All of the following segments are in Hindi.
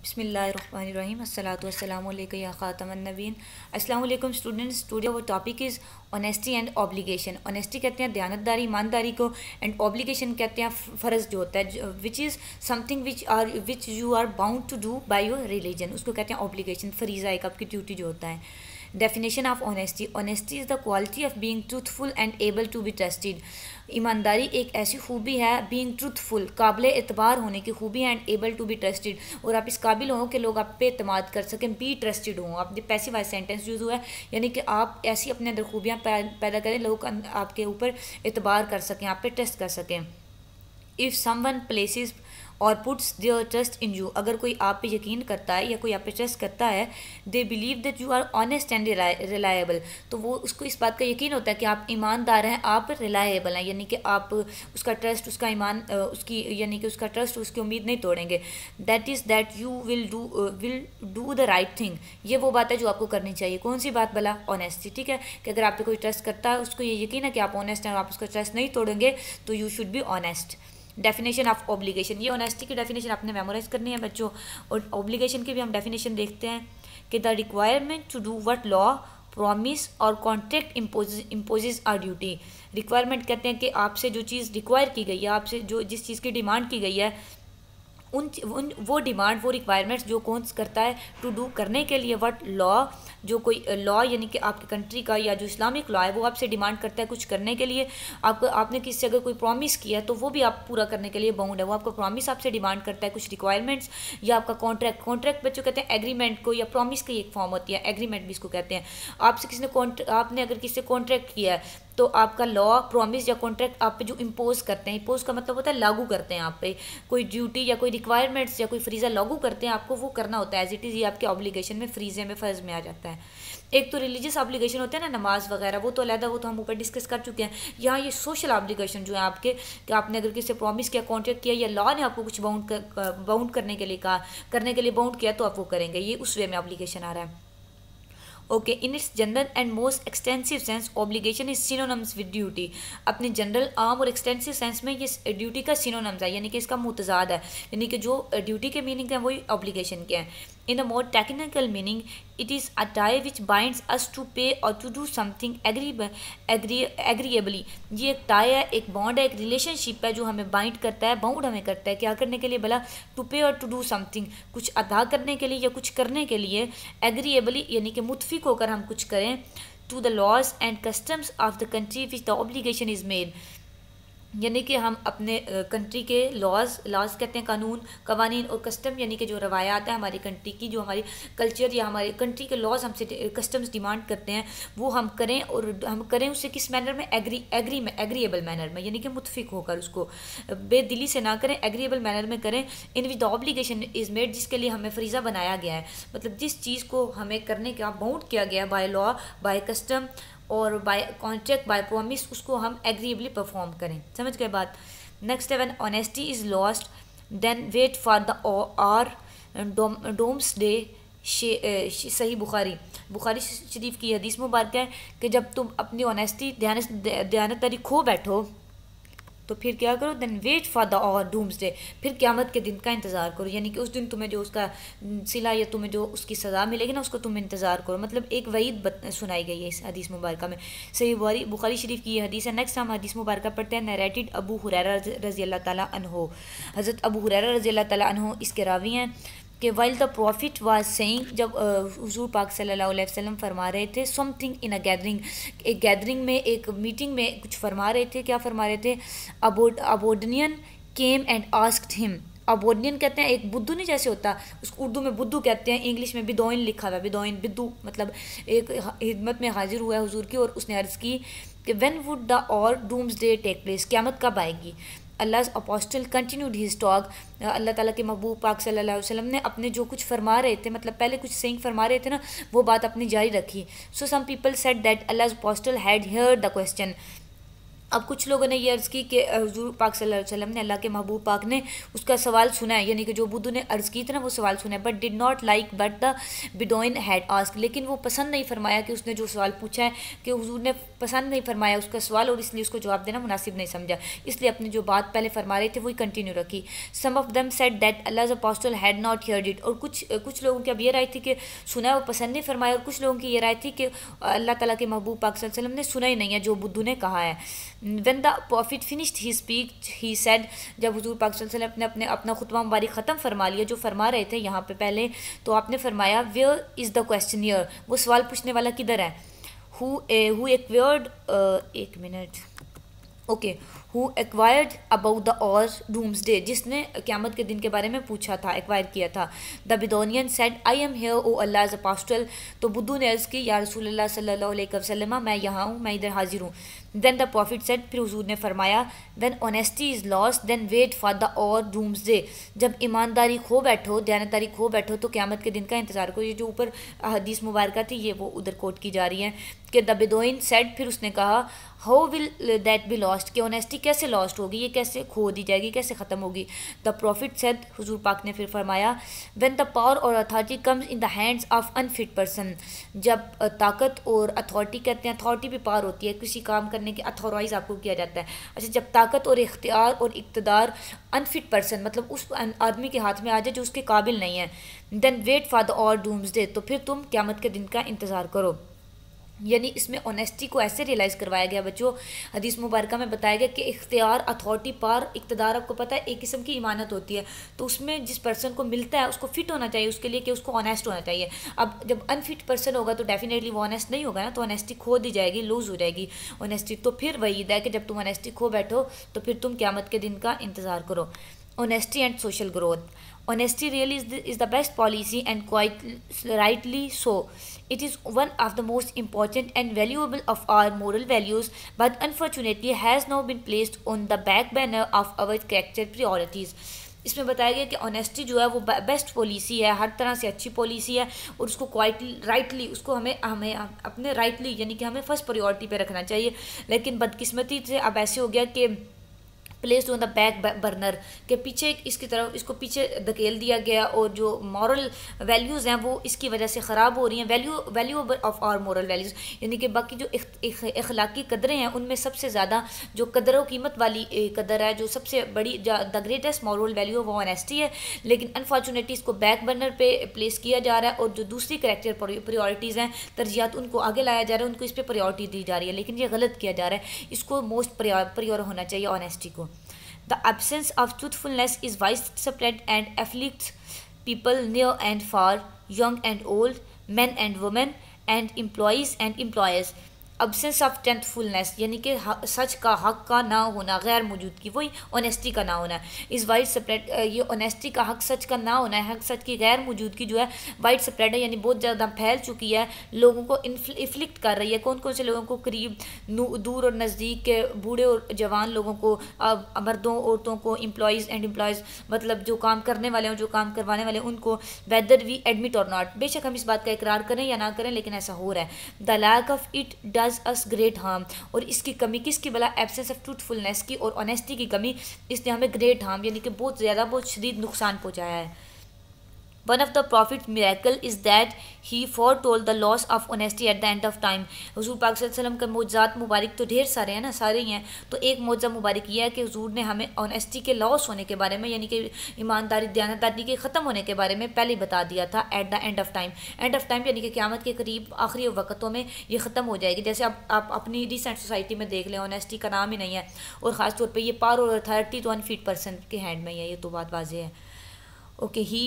बिस्मिल्लाहिर्रहमानिर्रहीम अस्सलातु वस्सलामु अलैका या ख़ातमन नबीन। अस्सलामु अलैकुम students. Today our topic is honesty and obligation. Honesty कहते हैं दयानतदारी, ईमानदारी को, एंड ऑब्लिगेशन कहते हैं फ़र्ज़ जो होता है, which is something which you are bound to do by your religion, उसको कहते हैं ऑब्लिगेशन, फरीज़ा, एक आपकी ड्यूटी जो होता है। Definition of honesty. Honesty is the quality of being truthful and able to be trusted. ईमानदारी एक ऐसी खूबी है, बीइंग ट्रूथफुल, काबिल एतबार होने की खूबी है, and able to be trusted, और आप इस काबिल हो कि लोग आप पे एतमाद कर सकें, बी ट्रस्टेड हों। आप पैसिव वाइज सेंटेंस यूज़ हुआ है, यानी कि आप ऐसी अपने अंदर खूबियाँ पैदा करें, लोग आपके ऊपर एतबार कर सकें, आप पे ट्रस्ट कर सकें। If someone places or puts their trust in you, अगर कोई आप पे यकीन करता है या कोई आप पे ट्रस्ट करता है, they believe that you are honest and reliable, तो वो उसको इस बात का यकीन होता है कि आप ईमानदार हैं, आप रिलायबल हैं, यानी कि आप उसका ट्रस्ट, उसका ईमान, उसकी यानी कि उसका ट्रस्ट, उसकी उम्मीद नहीं तोड़ेंगे। That is that you will do the right thing, ये वो बात है जो आपको करनी चाहिए। कौन सी बात भला? ऑनेस्टी। ठीक है, कि अगर आप पे कोई ट्रस्ट करता है, उसको ये यकीन है कि आप ऑनेस्ट हैं और आप उसका ट्रस्ट नहीं तोड़ेंगे, तो you should be honest. Definition of obligation, ये ऑनेस्टी की डेफिनेशन आपने मेमोराइज करनी है बच्चों। और ऑब्लिगेशन की भी हम डेफिनेशन देखते हैं कि the requirement to do what law, promise or contract imposes or duty. Requirement कहते हैं कि आपसे जो चीज़ रिक्वायर की गई है, आपसे जो जिस चीज़ की डिमांड की गई है, उन वो डिमांड, वो रिक्वायरमेंट्स जो कौन करता है, टू डू करने के लिए, व्हाट लॉ, जो कोई लॉ यानी कि आपकी कंट्री का या जो इस्लामिक लॉ है वो आपसे डिमांड करता है कुछ करने के लिए। आपने किसी से अगर कोई प्रॉमिस किया है तो वो भी आप पूरा करने के लिए बाउंड है, वो आपका प्रॉमिस आपसे डिमांड करता है कुछ रिक्वायरमेंट्स, या आपका कॉन्ट्रैक्ट बच्चों कहते हैं एग्रीमेंट को, या प्रॉमिस की एक फॉर्म होती है, एग्रीमेंट भी इसको कहते हैं। आपसे किसी ने आपने अगर किसी से कॉन्ट्रैक्ट किया है, तो आपका लॉ, प्रॉमिस या कॉन्ट्रैक्ट आप पे जो इम्पोज करते हैं, इम्पोज का मतलब होता है लागू करते हैं, आप पे कोई ड्यूटी या कोई रिक्वायरमेंट्स या कोई फ्रीज़ा लागू करते हैं, आपको वो करना होता है एज इट इज़, ये आपके ऑब्लिगेशन में, फ्रीज़े में, फ़र्ज़ में आ जाता है। एक तो रिलीजियस ऑब्लिगेशन होते हैं ना, नमाज वगैरह, वो तो अलग, वो तो हम ऊपर डिस्कस कर चुके हैं। यहाँ ये सोशल ऑब्लिगेशन जो है आपके, कि आपने अगर किसी से प्रॉमिस किया, कॉन्ट्रैक्ट किया, या लॉ ने आपको कुछ बाउंड करने के लिए कहा, करने के लिए बाउंड किया, तो आप वो करेंगे, ये उस वे में ऑब्लिगेशन आ रहा है। Okay, in its general and most extensive sense obligation is synonyms with duty. अपने जनरल, आम और एक्सटेंसिव सेंस में ये ड्यूटी का सिनोनिम्स है, यानी कि इसका मुतजाद है, यानी कि जो ड्यूटी के मीनिंग है वही ऑब्लिगेशन के हैं। In a more technical meaning, it is a tie which binds us to pay or to do something एग्रीएबली। ये एक टाई है, एक बॉन्ड है, एक रिलेशनशिप है जो हमें बाइंड करता है, बाउंड हमें करता है क्या करने के लिए भला? To pay or to do something, कुछ अदा करने के लिए या कुछ करने के लिए, एग्रीएबली यानी कि मुतफिक होकर हम कुछ करें, to the laws and customs of the country which the obligation is made, यानी कि हम अपने कंट्री के लॉज कहते हैं कानून, कवानीन, और कस्टम यानी कि जो रवायात है हमारी कंट्री की, जो हमारी कल्चर या हमारी कंट्री के लॉज हमसे कस्टम्स डिमांड करते हैं, वो हम करें, और हम करें उससे किस मैनर में? एग्रीएबल मैनर में, यानी कि मुतफिक होकर, उसको बेदिली से ना करें, एग्रीएबल मैनर में करें। In which the obligation is made, जिसके लिए हमें फ्रीज़ा बनाया गया है, मतलब जिस चीज़ को हमें करने का बाउंड किया गया है बाय लॉ, बाय कस्टम और बाय कॉन्ट्रैक्ट, बाय प्रॉमिस, उसको हम एग्रीएबली परफॉर्म करें। समझ गए बात? नेक्स्ट है, when honesty is lost then wait for the hour doomsday. Sahih Bukhari शरीफ की हदीस मुबारक है कि जब तुम अपनी ऑनेस्टी, दयानतदारी खो बैठो, तो फिर क्या करो? देन वेट फॉर द और डूम्स डे, फिर क़यामत के दिन का इंतज़ार करो, यानी कि उस दिन तुम्हें जो उसका सिला या तुम्हें जो उसकी सज़ा मिलेगी ना, उसको तुम इंतज़ार करो। मतलब एक वईद सुनाई गई है इस हदीस मुबारक में। सही बुखारी शरीफ की ये हदीस है। नेक्स्ट हम हदीस मुबारक पढ़ते हैं। नरेटेड अबू हुरैरा रज़ी अल्लाह ताला अन्हो, हज़रत अबू हुरैरा रज़ी अल्लाह ताला अन्हो इसके रावी हैं कि while the profit was saying, जब हुजूर पाक सल्लल्लाहु अलैहि वसल्लम फरमा रहे थे, समथिंग इन अ गैदरिंग, एक गैदरिंग में, एक मीटिंग में कुछ फरमा रहे थे। क्या फरमा रहे थे? अबोडनियन केम एंड आस्क्ड हिम। अबोडनियन कहते हैं एक बुद्धू नहीं जैसे होता, उसको उर्दू में बुद्धू कहते हैं, इंग्लिश में बिदोइन लिखा हुआ है, बिदोइन, बिद्दू, मतलब एक हिदमत में हाजिर हुआ है हुजूर की, और उसने अर्ज़ की कि व्हेन वुड द और डूम्स डे टेक प्लेस, क़यामत कब आएगी? अल्लाह अपोस्टल कंटिन्यूड हिज टॉक, अल्लाह ताला के महबूब पाक सल्लल्लाहु अलैहि वसल्लम ने अपने जो कुछ फरमा रहे थे, मतलब पहले कुछ सेइंग फरमा रहे थे ना, वो बात अपनी जारी रखी। So some people said that Allah apostle had heard the question, अब कुछ लोगों ने ये अर्ज़ की कि हुज़ूर पाक सल्लल्लाहु अलैहि वसल्लम ने, अल्लाह के महबूब पाक ने उसका सवाल सुना है, यानी कि जो बुद्धू ने अर्ज़ की थी ना वो सवाल सुना है, but did not like but the bedouin had ask, लेकिन वो पसंद नहीं फरमाया कि उसने जो सवाल पूछा है कि हुज़ूर ने पसंद नहीं फरमाया उसका सवाल, और इसलिए उसको जवाब देना मुनासिब नहीं समझा, इसलिए अपनी जो बात पहले फरमा रहे थे वही कंटिन्यू रखी। Some of them said that Allah's apostle had not heard it, और कुछ लोगों की अब ये राय थी कि सुना है वो पसंद नहीं फरमाया, और कुछ लोगों की ये राय थी कि अल्लाह ताला के महबूब पाक सल्लल्लाहु अलैहि वसल्लम ने सुना ही नहीं है जो बुद्धू ने कहा है। When the Prophet finished his speech, he said, जब हुजूर पाक सल्लल्लाहु अलैहि वसल्लम ने अपना खुतबा मुबारक ख़त्म फरमा लिया जो फरमा रहे थे यहाँ पे पहले, तो आपने फरमाया वेयर इज़ द क्वेश्चनियर, वो सवाल पूछने वाला किधर है। हु एक्वायर्ड, एक minute, okay, who acquired about the hour doomsday, जिसने क़यामत के दिन के बारे में पूछा था, एक्वायर किया था। The bedouin said I am here O Allah's apostle, तो बुद्धू ने अर्ज़ की या रसूलुल्लाह सल्लल्लाहु अलैहि वसल्लम, मैं यहाँ हूँ, मैं इधर हाजिर हूँ। देन द प्रॉफिट सेड, फिर हुजूर ने फरमाया when honesty is lost then wait for the hour doomsday, जब ईमानदारी खो बैठो, दयानतदारी खो बैठो तो क़यामत के दिन का इंतज़ार करो। ये जो ऊपर हदीस मुबारका थी ये वो उधर कोट की जा रही है कि द बिदोइन सेड, फिर उसने कहा how will that be lost, कि ऑनेस्टी कैसे लॉस्ट होगी, ये कैसे खो दी जाएगी, कैसे ख़त्म होगी। द प्रॉफिट सेड, हुजूर पाक ने फिर फरमाया व्हेन द पावर और authority comes in the hands of unfit person, जब ताकत और अथॉरिटी, कहते हैं अथॉरिटी भी पावर होती है, किसी काम करने के अथॉराइज आपको किया जाता है। अच्छा, जब ताकत और इख्तियार और इक़्तिदार अनफिट पर्सन, मतलब उस आदमी के हाथ में आ जाए जो उसके काबिल नहीं है, then wait for the hour doomsday, तो फिर तुम क़यामत के दिन का इंतज़ार करो। यानी इसमें ऑनेस्टी को ऐसे रियलाइज़ करवाया गया बच्चों, हदीस मुबारका में बताया गया कि इख्तियार, अथॉरिटी, पार, इक़्तिदार, आपको पता है एक किस्म की इमानत होती है, तो उसमें जिस पर्सन को मिलता है उसको फिट होना चाहिए उसके लिए कि उसको ऑनेस्ट होना चाहिए। अब जब अनफिट पर्सन होगा तो डेफिनेटली वो ऑनेस्ट नहीं होगा ना, तो ऑनेस्टी खो दी जाएगी, लूज़ हो जाएगी ऑनेस्टी। तो फिर वही है कि जब तुम ऑनेस्टी खो बैठो तो फिर तुम क़यामत के दिन का इंतज़ार करो। Honesty and social growth, honesty really is the best policy and quite rightly so. It is one of the most important and valuable of our moral values, but unfortunately has now been placed on the back burner of our character priorities. इसमें बताया गया कि ऑनेस्टी जो है वो बेस्ट पॉलिसी है, हर तरह से अच्छी पॉलिसी है, और उसको क्वाइट राइटली, उसको हमें हमें अपने राइटली यानी कि हमें फर्स्ट प्रायोरिटी पे रखना चाहिए। लेकिन बदकिस्मती से अब ऐसे हो गया कि placed on the back burner, के पीछे इसकी तरफ इसको पीछे धकेल दिया गया, और जो मॉरल वैल्यूज़ हैं वो इसकी वजह से ख़राब हो रही हैं। Value of our moral values, यानी कि बाकी जो अखलाकी कदरें हैं उनमें सबसे ज़्यादा जो कदर व कीमत वाली कदर है, जो सबसे बड़ी द ग्रेटेस्ट मॉरल वैल्यू वो ऑनेस्टी है। लेकिन अनफॉर्चुनेटली इसको बैक बर्नर पे प्लेस किया जा रहा है, और जो दूसरी करैक्टर प्रायोरिटीज़ हैं, तरजीहात, उनको आगे लाया जा रहा है, उनको इस पर प्रायोरिटी दी जा रही है, लेकिन ये गलत किया जा रहा है। इसको मोस्ट प्रायोर होना चाहिए ऑनेस्टी को। The absence of truthfulness is widespread and afflicts people near and far, young and old, men and women, and employees and employers. Absence of truthfulness यानी कि सच का, हक का ना होना, गैर मौजूदगी, वही ऑनेस्टी का ना होना है। इस वाइड स्प्रेड, ये ऑनेस्टी का, हक सच का ना होना है, हक सच की गैर मौजूदगी जो है वाइड स्प्रेड है, यानी बहुत ज़्यादा फैल चुकी है, लोगों को इन्फ्लिक्ट कर रही है। कौन कौन से लोगों को, करीब, दूर और नज़दीक के, बूढ़े और जवान लोगों को, मर्दों औरतों को, एम्प्लॉयज़ एंड एम्प्लॉयज़, मतलब जो काम करने वाले हों, जो काम करवाने वाले, उनको, वेदर वी एडमिट और नॉट, बेशक हम इस बात का इकरार करें या ना करें, लेकिन ऐसा हो रहा है। The lack of it us great harm, और इसकी कमी किसकी भला, एब्सेंस ऑफ ट्रूथफुलनेस की और ऑनेस्टी की कमी, इसने हमें ग्रेट हार्म यानी कि बहुत ज़्यादा, बहुत शदीद नुकसान पहुँचाया है। One of the Prophet's miracle is that he foretold the loss of honesty at the end of time. हुजूर पाक सल्लल्लाहु अलैहि वसल्लम के मौजज़ात मुबारक तो ढेर सारे हैं ना, सारे ही हैं, तो एक मौजज़ा मुबारक ये है कि हुजूर ने हमें ऑनेस्टी के लॉस होने के बारे में, यानी कि ईमानदारी, दयानतदारी के ख़त्म होने के बारे में पहले बता दिया था। At the end of time, end of time यानी कि क़यामत के करीब आखिरी वक्तों में ये ख़त्म हो जाएगी। जैसे अब आप अपनी रिसेंट सोसाइटी में देख लें, ऑनेस्टी का नाम ही नहीं है, और ख़ास तौर पर ये पावर और अथॉरिटी तो अनफिट पर्सन के हैंड में ही है, ये तो बात वाज़ेह है। ओके, ही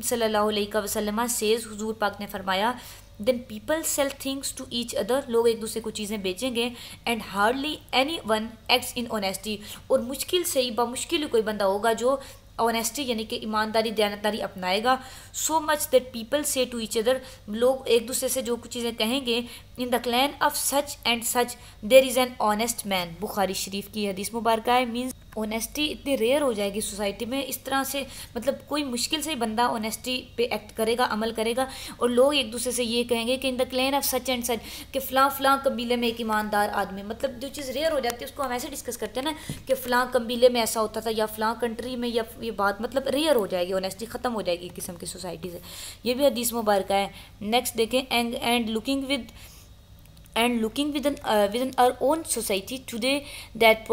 सल्लल्लाहु अलैहि वसल्लम सेज, हुजूर पाक ने फरमाया then people sell things to each other, लोग एक दूसरे को चीज़ें बेचेंगे, and hardly anyone acts in honesty, और मुश्किल से ही, बामुश्किल ही कोई बंदा होगा जो ऑनेस्टी यानी कि ईमानदारी, दयानतदारी अपनाएगा। So much that people say to each other, लोग एक दूसरे से जो कुछ चीज़ें कहेंगे, in the clan of such and such there is an honest man, बुखारी शरीफ की हदीस मुबारक है। मीन्स ऑनेस्टी इतनी रेयर हो जाएगी सोसाइटी में इस तरह से, मतलब कोई मुश्किल से ही बंदा ऑनेस्टी पे एक्ट करेगा, अमल करेगा, और लोग एक दूसरे से ये कहेंगे कि इन the clan of such and सच, कि फ़लाँ फ़लाँ कबीले में एक ईमानदार आदमी, मतलब जो चीज़ रेयर हो जाती है उसको हम ऐसे डिस्कस करते हैं ना कि फ़लाँ कबीले में ऐसा होता था या फ़लाँ कंट्री में, या ये बात मतलब रेयर हो जाएगी, ऑनेस्टी ख़त्म हो जाएगी किस्म की सोसाइटी से। ये भी हदीस मुबारक है। नेक्स्ट देखें, and looking within our own society today that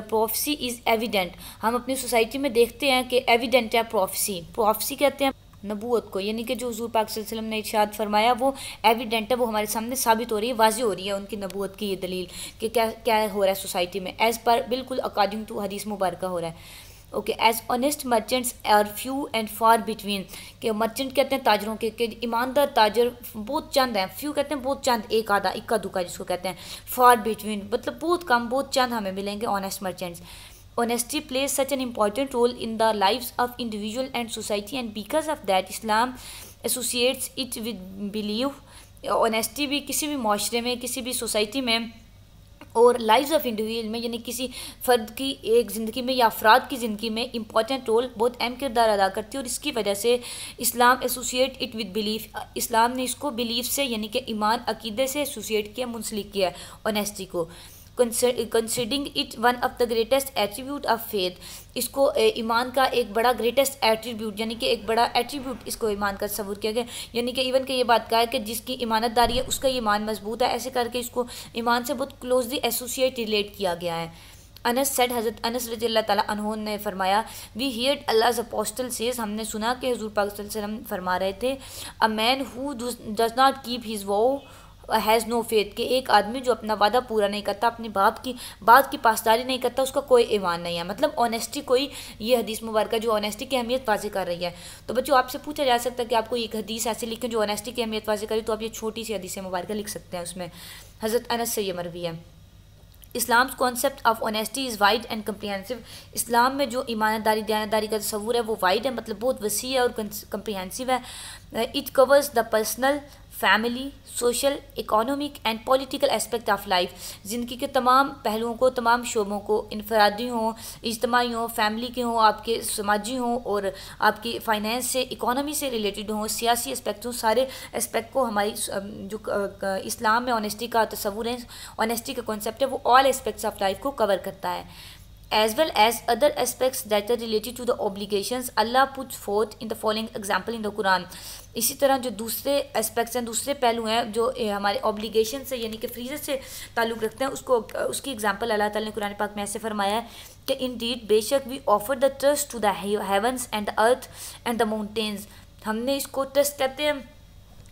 prophecy is evident। हम अपनी सोसाइटी में देखते हैं कि एविडेंट है प्रोफेसी कहते हैं नबूवत को, यानी कि जो हुजूर पाक सल्लल्लाहु अलैहि वसल्लम ने इरशाद फरमाया वो एविडेंट है, वो हमारे सामने साबित हो रही है, वाज़ी हो रही है उनकी नबूवत की ये दलील कि क्या क्या हो रहा है सोसाइटी में, एज़ पर बिल्कुल अकॉर्डिंग टू हदीस मुबारक हो रहा है। Okay, as honest merchants are few and far between, के मर्चेंट कहते हैं ताजरों के ईमानदार ताजर बहुत चंद हैं, फ्यू कहते हैं बहुत चंद, एक आधा इक्का दुक्का जिसको कहते हैं, फार बिटवीन मतलब बहुत कम, बहुत चंद हमें मिलेंगे honest merchants. Honesty plays such an important role in the lives of individual and society, and because of that Islam associates it with belief। Honesty भी किसी भी माशरे में, किसी भी सोसाइटी में और लाइव्स ऑफ इंडिविजुअल में, यानी किसी फ़र्द की एक ज़िंदगी में या अफराद की ज़िंदगी में इंपॉर्टेंट रोल, बहुत अहम किरदार अदा करती है, और इसकी वजह से इस्लाम एसोसिएट इट विद बिलीफ, इस्लाम ने इसको बिलीफ से यानी कि ईमान अकीदे से एसोसिएट किया, मुंसलिक किया है ऑनेस्टी को, considering it one of the greatest attribute of faith, इसको ईमान का एक बड़ा ग्रेटेस्ट एट्रीब्यूट यानी कि एक बड़ा एट्रीब्यूट इसको ईमान का तस्वुर किया गया, यानी कि इवन के ये बात कहा है कि जिसकी ईमानतदारी है उसका ईमान मजबूत है, ऐसे करके इसको ईमान से बहुत क्लोजली एसोसिएट रिलेट किया गया है। अनस सेड, हज़रत अनस रज़ियल्लाहु ताला अन्हु ने फरमाया, वी हियर्ड अल्लाह's अपोस्टल सेज, हमने सुना कि हुजूर पाक सल्लल्लाहु अलैहि वसल्लम फरमा रहे थे, a man who does not keep his वो हैज़ नो फेथ, कि एक आदमी जो अपना वादा पूरा नहीं करता, अपनी बात की पासदारी नहीं करता, उसका कोई ईमान नहीं है। मतलब ऑनेस्टी कोई, ये हदीस मुबारक जो ऑनेस्टी की अहमियत वाज़े कर रही है। तो बच्चों आपसे पूछा जा सकता है कि आपको एक हदीस ऐसे लिखें जो ऑनेस्टी की अहमियत वाज़े करी, तो आप ये छोटी सी हदीस मुबारक लिख सकते हैं, उसमें हज़रत अनस से ये मरवी है। Islam concept of honesty is wide and comprehensive, इस्लाम में जो ईमानदारी दयानतदारी का तस्वुर है वो वाइड है, मतलब बहुत वसी है और कम्प्रिहेंसिव है। It covers the personal, family, social, economic and political aspect of life, ज़िंदगी के तमाम पहलुओं को, तमाम शोबों को, इनफरादी हों, इज्तमाही हों, फैमिली के हों, आपके समाजी हों, और आपकी फाइनेंस से, इकोनॉमी से रिलेटेड हों, सियासी एस्पेक्ट हों, सारे एस्पेक्ट को हमारी जो इस्लाम में ऑनेस्टी का तस्वुर है, ऑनेस्टी का कॉन्सेप्ट है, वो ऑल एस्पेक्ट्स ऑफ लाइफ को कवर करता है। As well as other aspects that are related to the obligations Allah puts forth in the following example in the Quran। इसी तरह जो दूसरे एस्पेक्ट्स हैं, दूसरे पहलू हैं जो हमारे ऑब्लिगेशन से यानी कि फ्रीज़र से ताल्लुक़ रखते हैं, उसकी एग्जांपल अल्लाह ताला ने कुरान पाक में ऐसे फरमाया है कि इंडीड बेशक we offer the trust to the heavens and the earth and the mountains, हमने इसको ट्रस्ट कहते हैं,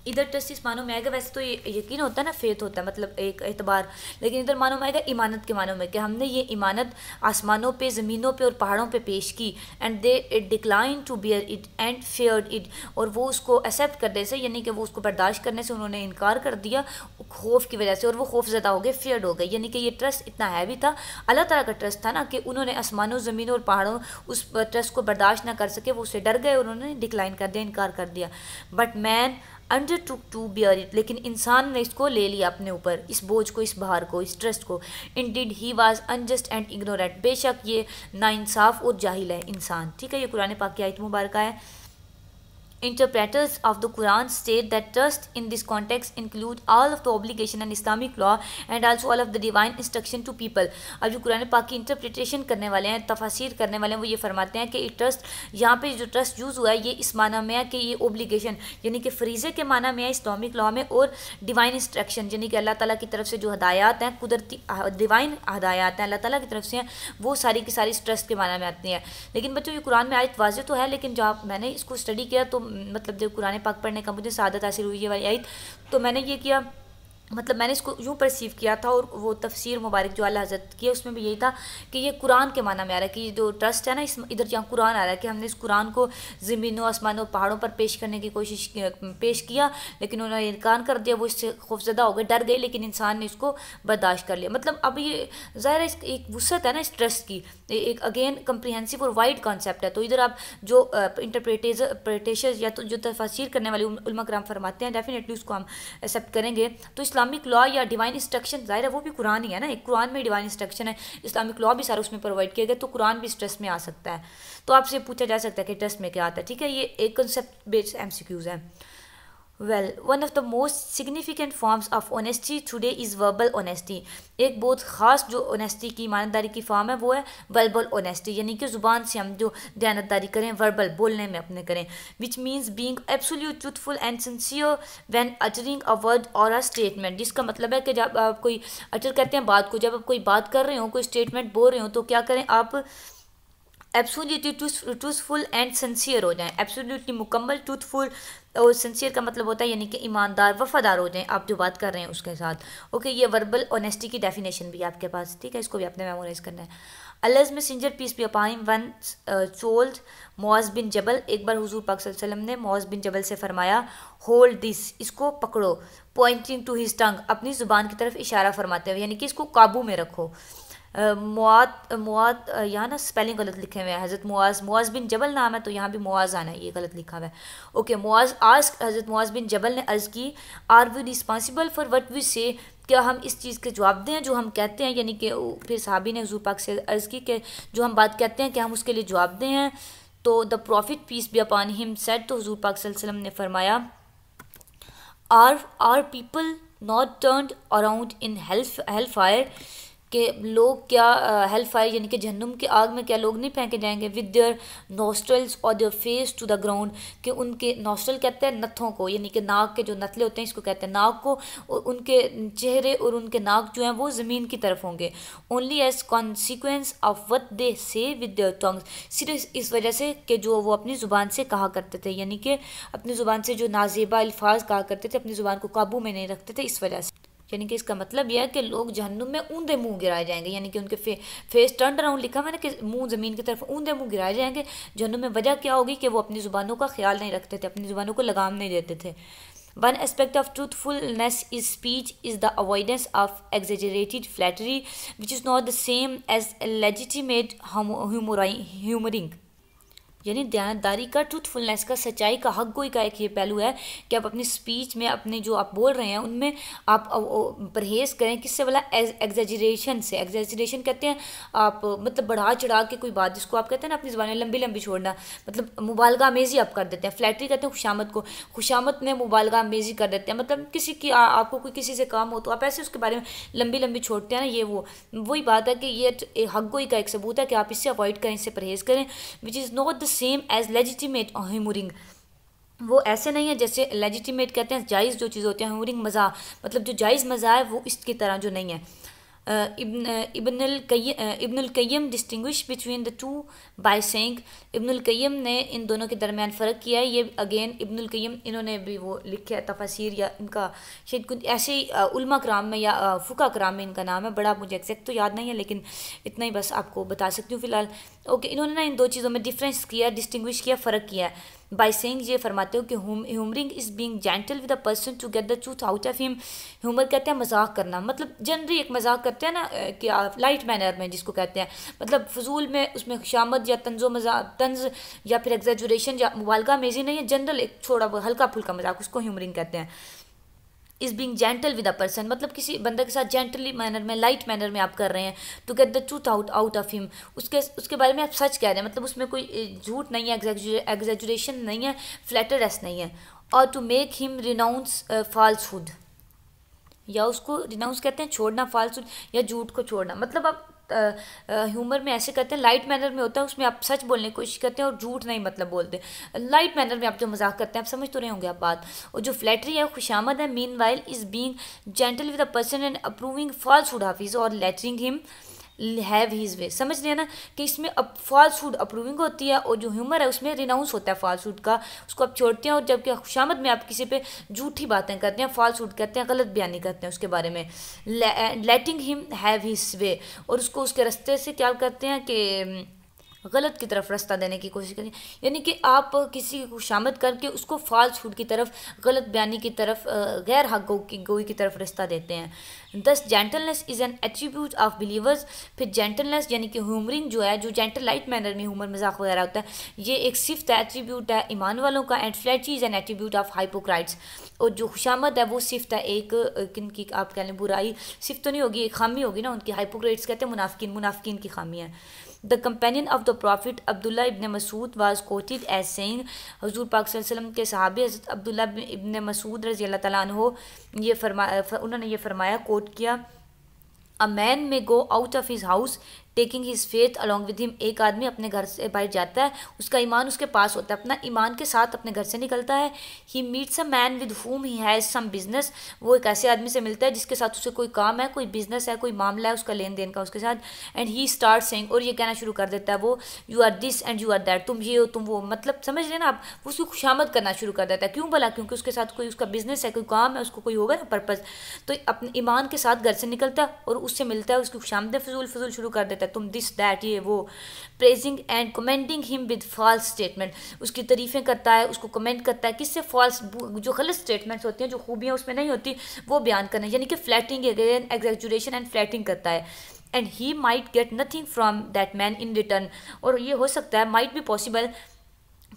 इधर ट्रस्ट इस मानों में आएगा, वैसे तो ये यकीन होता है ना, फेथ होता है मतलब एक एतबार, लेकिन इधर मानों में आएगा इमानत के मानों में, कि हमने ये इमानत आसमानों पे, ज़मीनों पे और पहाड़ों पे पेश की, and they decline to bear it and feared it, और वो उसको एक्सेप्ट करने से यानी कि वो उसको बर्दाश्त करने से उन्होंने इनकार कर दिया खौफ की वजह से, और वो खौफजदा हो गए, फेयर्ड हो गए, यानी कि ये ट्रस्ट इतना हैवी था, अल्लाह ताला का ट्रस्ट था ना, कि उन्होंने आसमानों, ज़मीनों और पहाड़ों उस ट्रस्ट को बर्दाश्त ना कर सके, वो उससे डर गए, उन्होंने डिक्लाइन कर दिया, इनकार कर दिया। But man undertook to bear it, लेकिन इंसान ने इसको ले लिया अपने ऊपर, इस बोझ को, इस भार को, इस ट्रस्ट को। Indeed he was unjust and ignorant, बेशक ये नाइंसाफ और जाहिल है इंसान। ठीक है, ये कुरान पाक की आयत मुबारक है। Interpreters of the Quran state that trust in this context include all of the obligation and Islamic law and also all of the divine instruction to people। अब जो कुरान पाक की इंटरप्रिटेशन करने वाले हैं, तफसीर करने वाले हैं, वो ये फरमाते हैं कि ट्रस्ट, यहाँ पे जो ट्रस्ट यूज़ हुआ है ये इस माना में है कि ये ओब्लिगेशन यानी कि फ्रीज़े के माना में है इस्लामिक लॉ में, और डिवाइन इंस्ट्रक्शन यानी कि अल्लाह ताला की तरफ से जो हदायत हैं, कुदरती डिवाइन हदायत हैं अल्लाह ताला की तरफ से हैं, वो सारी की सारी ट्रस्ट के माना में आती हैं। लेकिन बच्चों ये कुरान में आयत वाज़ेह तो है, लेकिन जब मैंने इसको स्टडी किया तो मतलब जब कुरान पाक पढ़ने का मुझे सादत हासिल हुई है वाली आयत, तो मैंने ये किया, मतलब मैंने इसको यूँ परसीव किया था, और वो तफसीर मुबारक जो अल्लाह हज़रत की है उसमें भी यही था कि ये कुरान के माना में आ रहा है कि जो ट्रस्ट है ना, इस इधर जहाँ कुरान आ रहा है कि हमने इस कुरान को ज़मीनों, आसमानों, पहाड़ों पर पेश करने की कोशिश पेश किया, लेकिन उन्होंने इनकार कर दिया, वो इससे खौफजदा हो गए, डर गए, लेकिन इंसान ने इसको बर्दाश्त कर लिया। मतलब अब ये ज़ाहिर है एक वुसअत है ना इस ट्रस्ट की, एक अगेन कम्प्रिहेंसिव और वाइड कॉन्सेप्ट है। तो इधर आप जो इंटरप्रेटेशर्स या तो जो तफसीर करने वाले उलमा कराम फरमाते हैं, डेफिनेटली उसको हम एक्सेप्ट करेंगे। तो इस्लाम इस्लामिक लॉ या डिवाइन इंस्ट्रक्शन, ज़ाहिर है वो भी कुरान ही है ना, एक कुरान में डिवाइन इंस्ट्रक्शन है, इस्लामिक लॉ भी सारा उसमें प्रोवाइड किया गया, तो कुरान भी इस टेस्ट में आ सकता है। तो आपसे पूछा जा सकता है कि टेस्ट में क्या आता है, ठीक है। ये एक कंसेप्ट बेस्ड MCQs है। Well, one of the most significant forms of honesty today is verbal honesty. एक बहुत ख़ास जो ऑनेस्टी की ईमानदारी की फॉर्म है वो है वर्बल ऑनेस्टी, यानी कि ज़ुबान से हम जो दयानतदारी करें, वर्बल बोलने में अपने करें, which means being absolute truthful and sincere when uttering a word और अ स्टेटमेंट। जिसका मतलब है कि जब आप कोई अटर करते हैं बात को, जब आप कोई बात कर रहे हो, कोई स्टेटमेंट बोल रहे हो, तो क्या करें आप एब्सोल्युटली ट्रूथफुल एंड सिंसियर हो जाएं, एब्सोल्युटली मुकम्मल ट्रूथफुल और सिंसियर का मतलब होता है यानी कि ईमानदार वफादार हो जाएं आप जो बात कर रहे हैं उसके साथ। ओके, ये वर्बल ऑनेस्टी की डेफिनेशन भी है आपके पास, ठीक है, इसको भी आपने मेमोराइज करना है। Allah's messenger peace be upon him once told मुआज़ बिन जबल, एक बार हुजूर पाक सल्लल्लाहु अलैहि वसल्लम ने मुआज़ बिन जबल से फरमाया, होल्ड दिस, इसको पकड़ो, पॉइंटिंग टू हिज टंग, अपनी ज़ुबान की तरफ इशारा फरमाते हुए, यानी कि इसको काबू में रखो। मुआद यहाँ ना स्पेलिंग गलत लिखे हुए हैं, हज़रत मुआज़ बिन जबल नाम है तो यहाँ भी मुआज़ आना है, ये गलत लिखा हुआ है। ओके, हज़रत मुआज़ बिन जबल ने अर्ज़ की, are we responsible for what we say, क्या हम इस चीज़ के जवाब दें जो हम कहते हैं, यानी कि फिर सहाबी ने हुज़ूर पाक से अर्ज़ की कि जो हम बात कहते हैं क्या हम उसके लिए जवाब दें हैं। तो the prophet peace be upon him said, तो हुज़ूर पाक सल्लल्लाहु अलैहि वसल्लम ने फरमाया, are people not turned around in hell fire, कि लोग क्या हेल फायर यानी कि जहन्नुम की आग में क्या लोग नहीं फेंके जाएंगे, with their nostrils or their face to the ground, कि उनके नोस्ट्रल कहते हैं नथों को, यानी कि नाक के जो नथले होते हैं इसको कहते हैं नाक को, और उनके चेहरे और उनके नाक जो हैं वो ज़मीन की तरफ होंगे, only as consequence of what they say with there tongues, सिर्फ इस वजह से कि जो वो अपनी ज़ुबान से कहा करते थे, यानी कि अपनी ज़ुबान से जो नाजेबा अल्फाज कहा करते थे, अपनी ज़ुबान को काबू में नहीं रखते थे, इस वजह से। यानी कि इसका मतलब यह है कि लोग जहन्नुम में ऊंधे मुंह गिराए जाएंगे, यानी कि उनके फेस टर्न अराउंड लिखा मैंने कि मुंह ज़मीन की तरफ ऊंधे मुंह गिराए जाएंगे जहन्नुम में। वजह क्या होगी कि वो अपनी ज़ुबानों का ख्याल नहीं रखते थे, अपनी ज़ुबानों को लगाम नहीं देते थे। One aspect of truthfulness is speech is the avoidance of exaggerated flattery which is not the same as legitimate humouring, यानी दयानतदारी का, ट्रूथफुलनेस का, सच्चाई का, हक गोई का एक ये पहलू है कि आप अपनी स्पीच में, अपने जो आप बोल रहे हैं उनमें आप परहेज़ करें, किससे वाला एग्जेजरेशन से। एग्जेजरेशन कहते हैं आप मतलब बढ़ा चढ़ा के कोई बात, जिसको आप कहते हैं ना अपनी ज़बान में लंबी लंबी छोड़ना, मतलब मुबालगा अमेज़ी आप कर देते हैं। फ्लैटरी कहते हैं खुशामद को, खुशामद में मुबालगा अमेज़ी कर देते हैं, मतलब किसी की आपको कोई किसी से काम हो तो आप ऐसे उसके बारे में लंबी लंबी छोड़ते हैं ना, ये वही बात है कि ये हक गोई का एक सबूत है कि आप इससे अवॉइड करें, इससे परहेज़ करें। Which is not the same as legitimate humouring, वो ऐसे नहीं है जैसे लेजिटिमेट कहते हैं जायज़ जो चीज़ होती है, ह्यूमरिंग मज़ा, मतलब जो जायज़ मज़ा है वो इसकी तरह जो नहीं है। इब्नुल कय्यम distinguish between the two by saying, इब्नुल कय्यम ने इन दोनों के दरमियान फ़र्क किया है। ये अगेन इब्नुल कय्यम इन्होंने भी वो लिखा है तफसीर, या इनका शायद कुछ ऐसे ही उलमा कराम में या फ़ुक़हा कराम में इनका नाम है, बड़ा मुझे एग्जैक्ट तो याद नहीं है लेकिन इतना ही बस आपको बता सकती हूँ फ़िलहाल। ओके, इन्होंने ना इन दो चीज़ों में डिफरेंस किया, डिस्टिंग्विश किया, फ़र्क किया है। बाय सेइंग ये फरमाते हो कि humouring is being gentle with a person to get the truth out of him. Humour कहते हैं मजाक करना, मतलब जनरली एक मजाक करते हैं ना कि आप लाइट मैनर में जिसको कहते हैं, मतलब फजूल में उसमें शामद या तंज या फिर एग्जेजुरेशन या मुबालगा अमेज़ी नहीं है, जनरल एक छोड़ा हल्का फुल्का मजाक, उसको ह्यूमरिंग कहते हैं। Is being gentle with a person, मतलब किसी बंदे के साथ जेंटली मैनर में, लाइट मैनर में आप कर रहे हैं, to get the truth out of him, उसके बारे में आप सच कह रहे हैं, मतलब उसमें कोई झूठ नहीं है, एग्जेजुरेशन नहीं है, फ्लैटरनेस नहीं है। और to make him renounce falsehood, या उसको रिनाउंस कहते हैं छोड़ना, फॉल्सहुड या झूठ को छोड़ना, मतलब आप ह्यूमर में ऐसे करते हैं, लाइट मैनर में होता है उसमें आप सच बोलने की कोशिश करते हैं और झूठ नहीं मतलब बोलते। लाइट मैनर में आप जो मजाक करते हैं आप समझ तो रहे होंगे आप बात। और जो फ्लैटरी है खुशामद है, mean while is being gentle with a person and approving falsehood of his और लेटरिंग हिम हैव हीज वे। समझ रहे हैं ना कि इसमें अब फॉल्सहुड अप्रूविंग होती है और जो ह्यूमर है उसमें रिनाउंस होता है फॉल्सहुड का, उसको आप छोड़ते हैं। और जबकि खुशामद में आप किसी पे झूठी बातें करते हैं, फॉल्सहुड कहते हैं, गलत बयानी करते हैं उसके बारे में। लेटिंग हिम हैव हिज वे, और उसको उसके रास्ते से क्या करते हैं कि गलत की तरफ रास्ता देने की कोशिश करें, यानी कि आप किसी की खुशामद करके उसको फाल्स हुड की तरफ, गलत बयानी की तरफ, गैर हक गोई की तरफ रास्ता देते हैं। दस gentleness is an attribute of believers. फिर जेंटलनेस यानी कि ह्यूमरिंग जो है, जो जेंटल लाइट मैनर में ह्यूमर मजाक वगैरह होता है, ये एक सिफ्त है, एट्रीब्यूट है ईमान वालों का। And flattery is an attribute of hypocrites. और जो खुशामद है वो सिफ्त है एक किन की आप कह लें बुराई, सिफ्त तो नहीं होगी, एक खामी होगी ना उनकी। हाइपोक्राइट्स कहते हैं मुनाफिकीन की खामी है। The companion of the prophet Abdullah ibn Masud was quoted as saying, हजूर पाक सल्लल्लाहु अलैहि वसल्लम के सहाबी हज़रत अब्दुल्ला इब्न मसूद रज़ी अल्लाह तआला अन्हु उन्होंने ये फरमाया, कोट किया, अ मैन में go out of his house taking his faith along with him. एक आदमी अपने घर से बाहर जाता है, उसका ईमान उसके पास होता है, अपना ईमान के साथ अपने घर से निकलता है। He meets a man with whom he has some business. वो एक ऐसे आदमी से मिलता है जिसके साथ उसे कोई काम है, कोई बिजनेस है, कोई मामला है उसका लेन देन का उसके साथ। एंड ही स्टार्ट सेइंग, और ये कहना शुरू कर देता है वो, you are this and you are that, तुम ये हो तुम वो, मतलब समझ रहे ना आप, वो उसकी खुशामद करना शुरू कर देता है। क्यों भला? क्योंकि उसके साथ कोई उसका बिजनेस है, कोई काम है, उसको कोई होगा ना पर्पज़। तो अपने ईमान के साथ घर से निकलता है और उससे मिलता है, उसकी खुशामदें फजूल शुरू कर देता है, तुम दिस दैट ये वो। Praising and commenting him with false statement, उसकी तारीफ़ें करता है, उसको कमेंट करता है किससे? फॉल्स, जो गलत स्टेटमेंट्स होती हैं, जो खूबियाँ उसमें नहीं होती वो बयान करना, यानी कि फ्लैटिंग, एग्जैजुरेशन एंड फ्लैटिंग करता है। And he might get nothing from that man in return, और ये हो सकता है, माइट बी पॉसिबल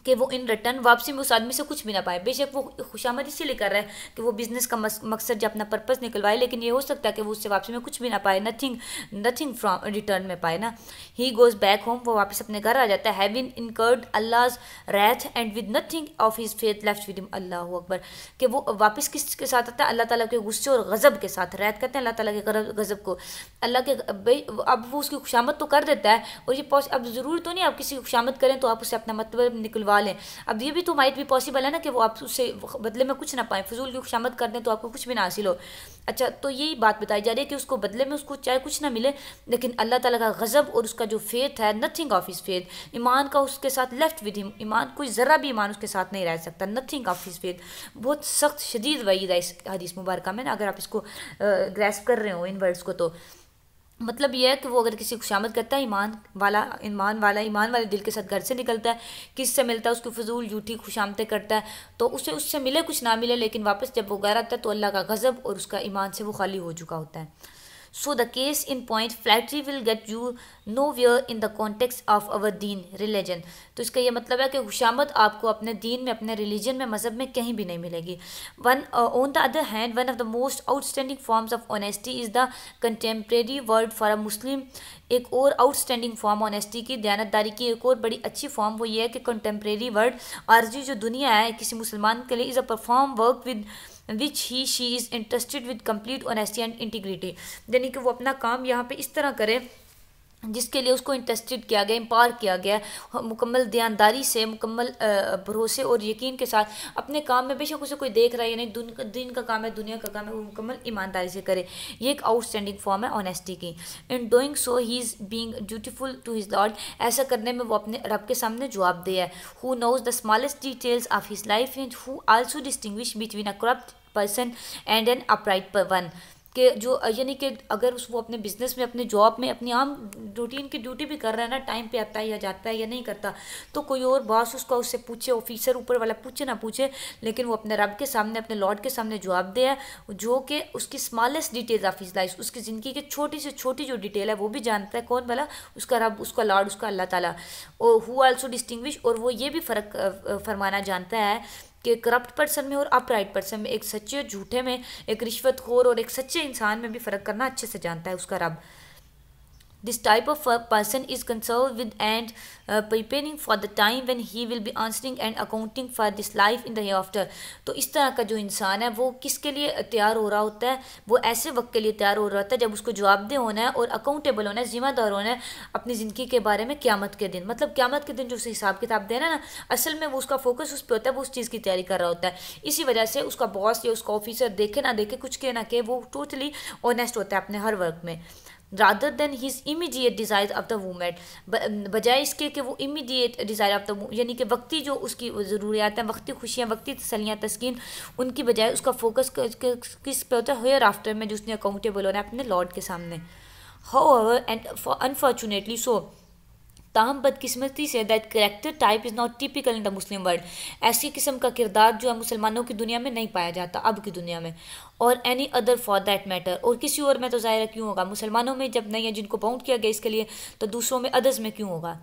कि वो इन रिटर्न वापसी में उस आदमी से कुछ भी ना पाए। बेशक वो खुशामद इसीलिए कर रहा है कि वो बिजनेस का मकसद जो अपना पर्पस निकलवाए, लेकिन ये हो सकता है कि वो उससे वापसी में कुछ भी ना पाए, नथिंग फ्रॉम रिटर्न में पाए ना। ही गोज बैक होम, वो वापस अपने घर आ जाता है, having incurred Allah's wrath and with nothing of his faith left with him. अल्लाह अकबर, कि वो वापस किसके साथ आता है? अल्लाह ताला के गुस्से और गज़ब के साथ। रैथ कहते हैं अल्लाह ताला के गज़ब को, अल्लाह के भाई। अब वो उसकी खुशामद तो कर देता है, और ये अब ज़रूरी तो नहीं आप किसी की खुशामद करें तो आप उससे अपना मतलब निकलवा लें। अब ये भी तो माइट भी पॉसिबल है ना कि वो आप उससे बदले में कुछ ना पाए, फजूल की खुशामद कर दें तो आपको कुछ भी ना हासिल हो। अच्छा, तो यही बात बताई जा रही है कि उसको बदले में उसको चाहे कुछ ना मिले, लेकिन अल्लाह ताला का गज़ब और उसका जो फेथ है, नथिंग ऑफ हिज फेथ, ईमान का उसके साथ लेफ्ट विद हिम, ईमान कोई ज़रा भी ईमान उसके साथ नहीं रह सकता, नथिंग ऑफ हिज फेथ। बहुत सख्त शदीद वईद है इस हदीस मुबारक में ना, अगर आप इसको ग्रैस्प कर रहे हो इन वर्ड्स को। तो मतलब यह है कि वो अगर किसी को खुशामद करता है, ईमान वाले दिल के साथ घर से निकलता है, किससे मिलता है, उसको फजूल झूठी खुशामतें करता है, तो उसे उससे मिले कुछ ना मिले, लेकिन वापस जब वो घर आता है तो अल्लाह का गज़ब और उसका ईमान से वो खाली हो चुका होता है। So the case in point, flattery will get you nowhere in the context of our deen, religion. तो इसका ये मतलब है कि खुशामद आपको अपने दीन में, अपने रिलीजन में, मज़हब में कहीं भी नहीं मिलेगी। On the other hand, one of the most outstanding forms of honesty is the contemporary word for a Muslim. एक और आउटस्टैंडिंग फॉर्म ऑनेस्टी की, दयानतदारी की एक और बड़ी अच्छी फॉर्म वो ये है कि कंटेम्प्रेरी वर्ड, आरजी जो दुनिया है किसी मुसलमान के लिए, is a perform work with which he she is interested with complete honesty and integrity, यानी कि वो अपना काम यहाँ पे इस तरह करे जिसके लिए उसको इंटरेस्टेड किया गया, एम्पावर किया गया, मुकम्मल दयानदारी से, मुकम्मल भरोसे और यकीन के साथ अपने काम में, बेशक उसे कोई देख रहा है या नहीं, दिन का काम है, दुनिया का काम है, वो मुकम्मल ईमानदारी से करे। ये एक आउटस्टैंडिंग फॉर्म है ऑनेस्टी की। In doing so he is being dutiful to his lord, ऐसा करने में वो अपने रब के सामने जवाब दे है। Who knows the smallest details of his life and who also distinguish between a corrupt person and an upright one, कि जो यानी कि अगर वो अपने बिजनेस में, अपने जॉब में, अपनी आम रूटीन की ड्यूटी भी कर रहा है ना, टाइम पे आता है या जाता है या नहीं करता, तो कोई और बॉस उसका उससे पूछे, ऑफिसर ऊपर वाला पूछे ना पूछे, लेकिन वो अपने रब के सामने, अपने लॉर्ड के सामने जवाब दे है, जो कि उसकी smallest details of his life, उसकी ज़िंदगी की छोटी से छोटी जो डिटेल है वो भी जानता है। कौन वाला? उसका रब, उसका लॉर्ड, उसका अल्लाह ताला। और हु आल्सो डिस्टिंग्विश, और वो ये भी फ़र्क फरमाना जानता है कि करप्ट पर्सन में और अपराइट पर्सन में, एक सच्चे झूठे में, एक रिश्वतखोर और एक सच्चे इंसान में भी फ़र्क करना अच्छे से जानता है उसका रब। This type of person is concerned with and preparing for the time when he will be answering and accounting for this life in the hereafter. तो इस तरह का जो इंसान है वो किसके लिए तैयार हो रहा होता है? वो ऐसे वक्त के लिए तैयार हो रहा होता है जब उसको जवाबदेह होना है और अकाउंटेबल होना है, जिम्मेदार होना है अपनी ज़िंदगी के बारे में क़यामत के दिन। मतलब क़यामत के दिन जो उसे हिसाब किताब देना ना, असल में वो उसका फोकस उस पर होता है, वो उस चीज़ की तैयारी कर रहा होता है। इसी वजह से उसका बॉस या उसका ऑफिसर देखे ना देखे, कुछ कहे ना कहे, वो टोटली ऑनेस्ट होता है अपने हर वर्क में। Rather than his immediate desire of the moment, बजाय इसके कि वो इमीडिएट डिज़ायर ऑफ द, यानी कि वक्ती जो उसकी ज़रूरियात हैं, वक्ती खुशियाँ, वक्ती तसल्लियाँ, तस्कीन, उनकी बजाय उसका फोकस किस पे होता है? हेयर आफ्टर में, जो उसने अकाउंटेबल होना है अपने लॉर्ड के सामने। हाउएवर एंड अनफॉर्चुनेटली सो, ताहम बदकिस्मती say that character type is not typical in the Muslim world, ऐसी किस्म का किरदार जो है मुसलमानों की दुनिया में नहीं पाया जाता अब की दुनिया में, और any other for that matter, और किसी और में तो ज़ाहिर है क्यों होगा, मुसलमानों में जब नहीं है जिनको बाउंड किया गया इसके लिए, तो दूसरों में अदर्स में क्यों होगा।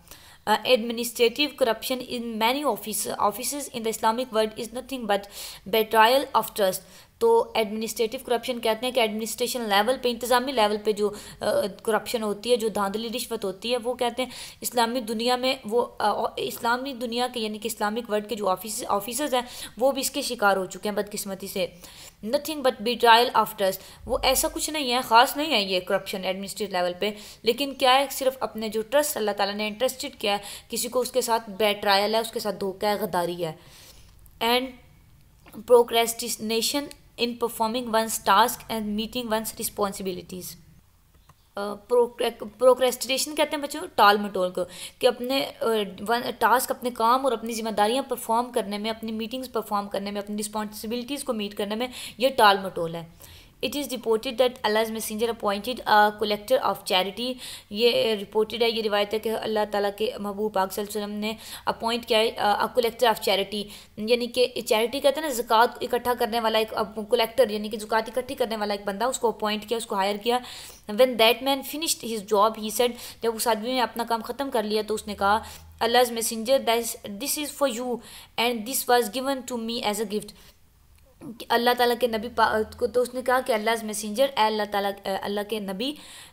Administrative corruption in many offices in the Islamic world is nothing but betrayal of trust। तो एडमिनिस्ट्रेटिव करप्शन कहते हैं कि एडमिनिस्ट्रेशन लेवल पे, इंतज़ामी लेवल पे जो करप्शन होती है, जो धांधली रिश्वत होती है, वो कहते हैं इस्लामी दुनिया में वो इस्लामी दुनिया के यानी कि इस्लामिक वर्ल्ड के जो ऑफिसर्स हैं वो भी इसके शिकार हो चुके हैं बदकिस्मती से। नथिंग बट बिट्रायल ऑफ ट्रस्ट, वो ऐसा कुछ नहीं है, ख़ास नहीं है ये करप्शन एडमिनिस्ट्रेटिव लेवल पे, लेकिन क्या है, सिर्फ अपने जो ट्रस्ट अल्लाह ताला ने इंटरेस्टेड किया है किसी को, उसके साथ बेट्रायल है, उसके साथ धोखा है, गद्दारी है। And procrastination in performing one's task and meeting one's responsibilities। Procrastination कहते हैं बच्चों टाल मटोल को, कि अपने टास्क, अपने काम और अपनी जिम्मेदारियां परफॉर्म करने में, अपनी मीटिंग्स परफॉर्म करने में, अपनी रिस्पॉन्सिबिलिटीज़ को मीट करने में ये टाल मटोल है। It is reported that Allah messenger appointed collector of charity, ये रिपोर्टेड है, ये रिवायत है कि अल्लाह ताला के महबूब पाक सल्लल्लाहु अलैहि वसल्लम ने अपॉइंट किया है कलेक्टर ऑफ चैरिटी, यानी कि चैरिटी कहते हैं ना ज़कात इकट्ठा करने वाला एक कलेक्टर, यानी कि ज़कात इकट्ठी करने वाला एक बंदा, उसको अपॉइंट किया, उसको हायर किया। When that man finished his job he said, जब उस आदमी ने अपना काम ख़त्म कर लिया तो उसने कहा, Allah messenger this is for you and this was given to me as a gift. अल्लाह ताला के नबी को, तो उसने कहा कि अल्लाह मैसेंजर, अल्लाह ताला अल्लाह के नबी,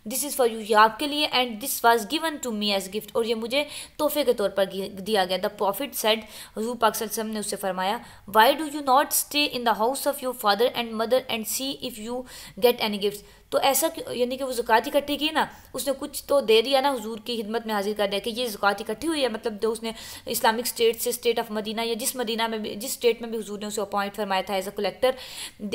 दिस इज़ फॉर यू, ये आपके लिए, and this was given to me as gift, और ये मुझे तोहफे के तौर पर दिया गया। द प्रॉफिट सेड, हुजूर पाक सल्लल्लाहु अलैहि वसल्लम ने उससे फरमाया, why do you not stay in the house of your father and mother and C if you get any gift. तो ऐसा यानी कि वो ज़कात इकट्ठी की ना, उसने कुछ तो दे दिया ना, हुजूर की खिदमत में हाजिर कर दिया कि ये ज़कात इकट्ठी हुई है, मतलब जो उसने इस्लामिक स्टेट से, स्टेट ऑफ मदीना या जिस मदीना में भी, जिस स्टेट में भी हुजूर ने उसे अपॉइंट फरमाया था एज अ कलेक्टर,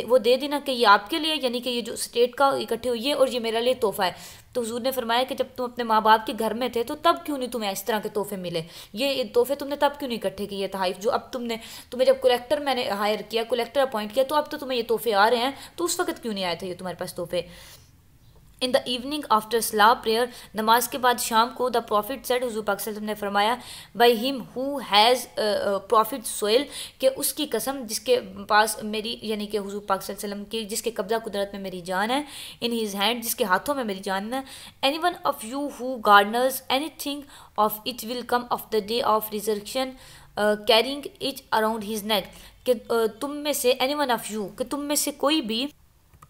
वो दे देना कि ये आपके लिए, यानी कि ये जो स्टेट का इकट्ठी हुई है और ये मेरे लिए तोहफा है। तो हुजूर ने फरमाया कि जब तुम अपने माँ बाप के घर में थे तो तब क्यों नहीं तुम्हें इस तरह के तोहफे मिले, ये तोहफे तुमने तब क्यों नहीं इकट्ठे किए तहाइफ, जो अब तुम्हें जब कलेक्टर मैंने हायर किया, कलेक्टर अपॉइंट किया, तो अब तो तुम्हें ये तोहफे आ रहे हैं, तो उस वक्त क्यों नहीं आए थे ये तुम्हारे पास तोहफे। इन द इवनिंग आफ्टर सलाह प्रेयर, नमाज के बाद शाम को, द प्रॉफिट सेड, हुजूर पाक सल्लल्लाहु अलैहि वसल्लम ने फरमाया, by him who has profit soil, कि उसकी कसम जिसके पास मेरी, यानी कि हुजूर पाक सल्लल्लाहु अलैहि वसल्लम की जिसके कब्जा कुदरत में मेरी जान है, इन हिज हैंड, जिसके हाथों में मेरी जान है, any one of you who Gardner's anything of it will come of the day of reservation carrying it around his neck, कि तुम में से, एनी वन ऑफ यू, कि तुम में से कोई भी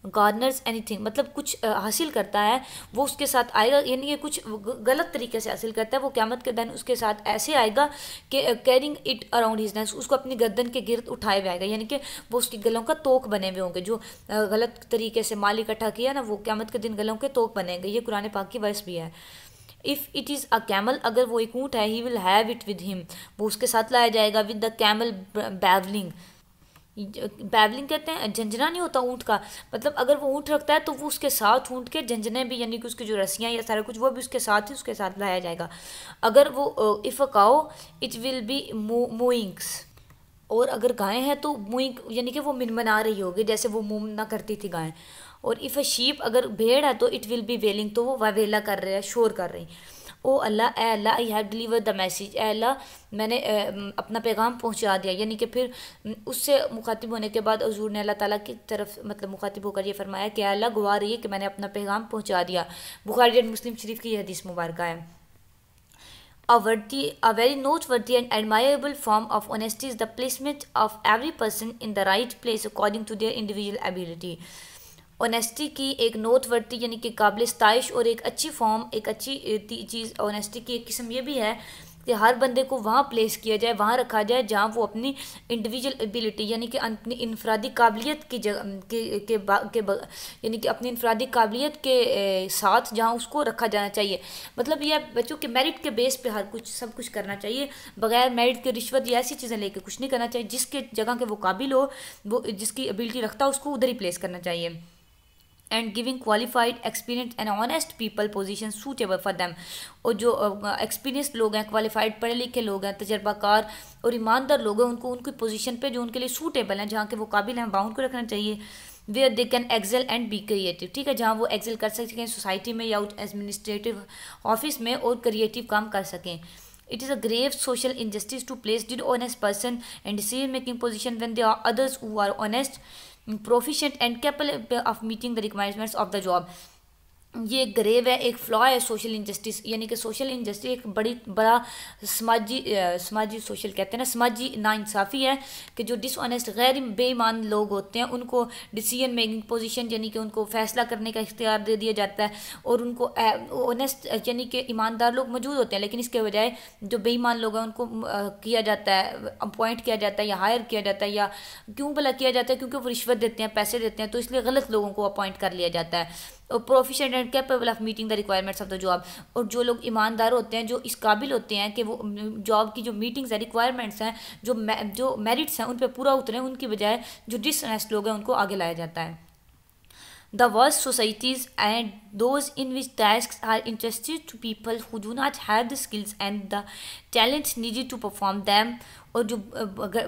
गार्डनर्स एनीथिंग, मतलब कुछ हासिल करता है, वो उसके साथ आएगा, यानी कि कुछ गलत तरीके से हासिल करता है, वो क़यामत के दिन उसके साथ ऐसे आएगा कि carrying it around his neck, उसको अपनी गर्दन के गिर्द उठाए हुए आएगा, यानी कि वो उसकी गलों का तोक बने हुए होंगे, जो गलत तरीके से माल इकट्ठा किया ना, वो क़यामत के दिन गलों के तोक बनेंगे। ये कुरान पाक की वर्स भी है। If it is a camel, अगर वो एक ऊँट है, he will have it with him, वो उसके साथ लाया जाएगा, विद द कैमल बैवलिंग, बैवलिंग कहते हैं, झंझना नहीं होता ऊँट का, मतलब अगर वो ऊँट रखता है तो वो उसके साथ ऊँट के झंझने भी, यानी कि उसकी जो रस्सियाँ या सारा कुछ वो भी उसके साथ ही उसके साथ लाया जाएगा। अगर वो if a cow it will be mooings, और अगर गायें हैं तो मूइंग, यानी कि वो मिनमना रही होगी जैसे वो मुँह ना करती थी गायें। और इफ़ अ शीप, अगर भेड़ है तो इट विल बी वेलिंग, तो वो वावेला कर रहे हैं, शोर कर रही। O Allah, O Allah, I have deliver the message, O Allah मैंने अपना पैगाम पहुंचा दिया, यानी कि फिर उससे मुखातिब होने के बाद हुजूर ने अल्लाह ताला की तरफ मतलब मुखातिब होकर ये फरमाया कि अल्लाह गवाह रही है कि मैंने अपना पैगाम पहुंचा दिया। बुखारी और मुस्लिम शरीफ की यह हदीस मुबारक है। A very noteworthy and admirable form of honesty is the placement of every person in the right place according to their individual ability। Honesty की एक नोटवर्ती यानी कि काबिल स्ताइश और एक अच्छी फॉर्म, एक अच्छी चीज़ ऑनेस्टी की एक किस्म ये भी है कि हर बंदे को वहाँ प्लेस किया जाए, वहाँ रखा जाए जहाँ वो अपनी इंडिविजुअल एबिलिटी यानी कि अपनी इनफरादी काबिलियत की जगह यानी कि अपनी इनफरादी काबिलियत के साथ जहाँ उसको रखा जाना चाहिए। मतलब यह बच्चों के मेरिट के बेस पे हर कुछ सब कुछ करना चाहिए, बगैर मेरिट के रिश्वत या ऐसी चीज़ें लेके कुछ नहीं करना चाहिए। जिसके जगह के वो काबिल हो, वो जिसकी एबिलिटी रखता है उसको उधर ही प्लेस करना चाहिए। And giving qualified experience and honest people position suitable for them, और जो एक्सपीरियंस्ड लोग हैं, क्वालिफाइड पढ़े लिखे लोग हैं, तजर्बाकार और ईमानदार लोग हैं, उनको उनकी पोजीशन पे जो उनके लिए सूटेबल हैं, जहाँ के वो काबिल हैं, वहाँ उनको रखना चाहिए। Where they can excel and be creative, ठीक है, जहाँ वो एक्सेल कर सकें सोसाइटी में या एडमिनिस्ट्रेटिव ऑफिस में और क्रिएटिव काम कर सकें. It is a grave social injustice to place dishonest person in decision-making position when there are others who are honest, proficient and capable of meeting the requirements of the job. ये एक ग्रेव है, एक फ्लॉ है सोशल इंजस्टिस, यानी कि सोशल इंजस्टिस एक बड़ा समाजी सोशल कहते हैं ना, समाजी नाइंसाफ़ी है कि जो डिसऑनेस्ट गैर बेईमान लोग होते हैं उनको डिसीजन मेकिंग पोजीशन यानी कि उनको फैसला करने का इख्तियार दे दिया जाता है, और उनको ऑनेस्ट यानी कि ईमानदार लोग मौजूद होते हैं, लेकिन इसके बजाय जो बेईमान लोग हैं उनको किया जाता है, अपॉइंट किया जाता है या हायर किया जाता है, या क्यों भला किया जाता है, क्योंकि वो रिश्वत देते हैं, पैसे देते हैं, तो इसलिए गलत लोगों को अपॉइंट कर लिया जाता है. और proficient and capable of meeting the requirements of the job, और जो लोग ईमानदार होते हैं, जो इस काबिल होते हैं कि वो जॉब की जो मीटिंग्स है, रिक्वायरमेंट्स हैं, जो मेरिट्स हैं उन पर पूरा उतरे, उनकी बजाय जो डिसऑनेस्ट लोग हैं उनको आगे लाया जाता है. The worst societies and those in which tasks are entrusted to people who do not have the skills and the talents needed to perform them. और जो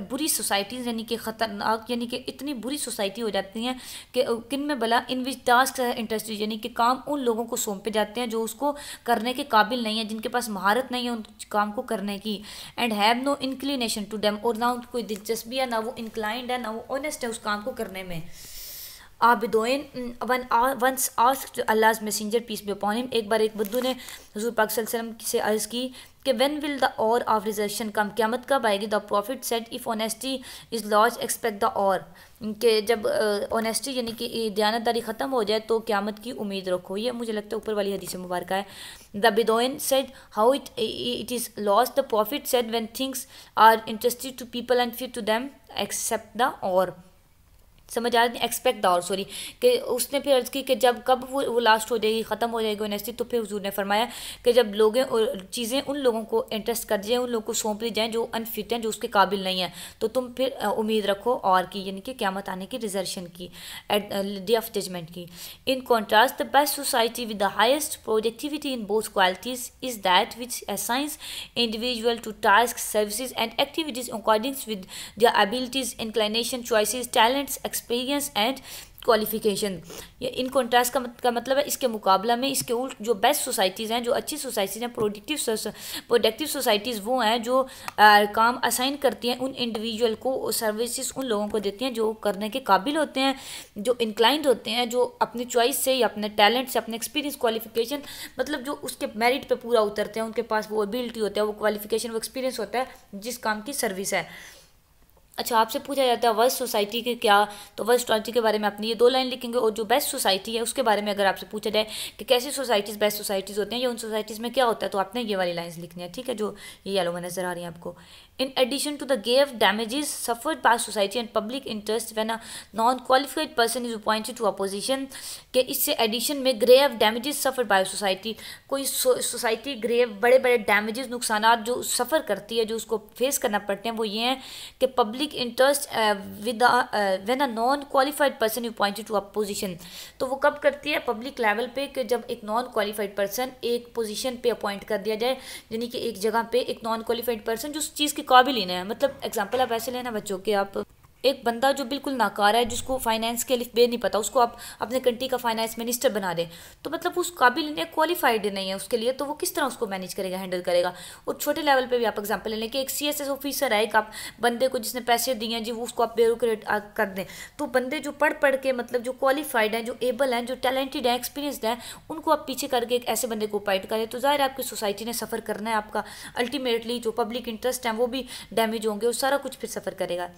बुरी सोसाइटीज़ यानी कि ख़तरनाक यानी कि इतनी बुरी सोसाइटी हो जाती हैं कि किन में भला इन विच टास्क इंटरेस्टेड यानी कि काम उन लोगों को सौंपे जाते हैं जो उसको करने के काबिल नहीं है, जिनके पास महारत नहीं है उन काम को करने की. And have no inclination to them, और ना उनको कोई दिलचस्पी है, ना वो इंक्लाइंड है, ना वो ऑनेस्ट है उस काम को करने में. A bedouin once asked Allah's messenger peace be upon him, एक बार एक बुद्धू ने हुजूर पाक सल्लल्लाहु अलैहि वसल्लम से अर्ज़ की कि when will the hour of resurrection come, क़यामत कब आएगी. The profit said if honesty is lost expect the hour, कि जब ऑनेस्टी यानी कि दयानतदारी ख़त्म हो जाए तो क़यामत की उम्मीद रखो. ये मुझे लगता है ऊपर वाली हदीस मुबारक है. The bedouin said how it is lost. the prophet said when things are interested to people and fit to them accept the hour. समझ आ रही एक्सपेक्ट द, और सॉरी कि उसने फिर अर्ज़ की कि जब कब वो लास्ट हो जाएगी, ख़त्म हो जाएगी ऑनेस्टी, तो फिर हुजूर ने फरमाया कि जब लोग चीज़ें उन लोगों को इंटरेस्ट कर जाए, उन लोगों को सौंप दी जाएँ जो अनफिट हैं, जो उसके काबिल नहीं है, तो तुम फिर उम्मीद रखो और की यानी कि क़यामत आने की, रिजर्शन की, एट डे ऑफ जजमेंट की. In contrast the best society with the highest productivity in both qualities is that which assigns individual to task services and activities accordings with their abilities, inclination, choices, talents, experience and qualification. ये इन कॉन्ट्रास्ट का मतलब है इसके मुकाबला में, इसके उल्ट जो बेस्ट सोसाइटीज़ हैं, जो अच्छी सोसाइटीज़ हैं, प्रोडक्टिव सोसाइटीज़ वो हैं जो काम असाइन करती हैं उन इंडिविजुअल को, सर्विसेज उन लोगों को देती हैं जो करने के काबिल होते हैं, जो इंक्लाइंड होते हैं, जो अपनी चॉइस से या अपने टैलेंट से, अपने एक्सपीरियंस, क्वालिफिकेशन मतलब जो उसके मेरिट पे पूरा उतरते हैं, उनके पास वो एबिलिटी होता है, वो क्वालिफिकेशन, वो एक्सपीरियंस होता है जिस काम की सर्विस है. अच्छा, आपसे पूछा जाता है वर्स्ट सोसाइटी के क्या, तो वर्स्ट सोसाइटी के बारे में अपनी ये 2 लाइन लिखेंगे, और जो बेस्ट सोसाइटी है उसके बारे में अगर आपसे पूछा जाए कि कैसी सोसाइटीज़ बेस्ट सोसाइटीज़ होते हैं या उन सोसाइटीज़ में क्या होता है, तो आपने ये वाली लाइन्स लिखनी है, ठीक है, जो ये येलो में नज़र आ रही है आपको. In addition to the grave damages suffered by society and public interest when a non-qualified person is appointed to a position, के इससे एडिशन में grave damages suffered by society, कोई सोसाइटी grave बड़े बड़े damages नुकसानात जो सफ़र करती है, जो उसको फेस करना पड़ते हैं, वो ये हैं कि public interest with when a non-qualified person is appointed to a position, तो वो कब करती है पब्लिक लेवल पे कि जब एक नॉन क्वालिफाइड पर्सन एक पोजीशन पे अपॉइंट कर दिया जाए, यानी कि एक जगह पे एक नॉन क्वालिफाइड पर्सन जो उस चीज़ की काबिल ही नहीं है. मतलब एग्जांपल आप ऐसे लेना बच्चों के, आप एक बंदा जो बिल्कुल नाकार है, जिसको फाइनेंस के अलिफ बे नहीं पता, उसको आप अपने कंट्री का फाइनेंस मिनिस्टर बना दें, तो मतलब उस काबिल नहीं, क्वालिफाइड नहीं है उसके लिए, तो वो किस तरह उसको मैनेज करेगा, हैंडल करेगा. और छोटे लेवल पे भी आप एग्जांपल ले लें कि एक CSS ऑफिसर है, एक आप बंदे को जिसने पैसे दिए हैं जी, वो उसको आप ब्यूरोक्रेट कर दें, तो बंदे जो पढ़ के मतलब जो क्वालिफाइड हैं, जो एबल हैं, जो टैलेंटेड हैं, एक्सपीरियंसड हैं, उनको आप पीछे करके एक ऐसे बंदे को अपॉइंट करें, तो ज़ाहिर है आपकी सोसाइटी ने सफ़र करना है, आपका अल्टीमेटली जो पब्लिक इंटरेस्ट हैं वो भी डैमेज होंगे, और सारा कुछ फिर सफ़र करेगा.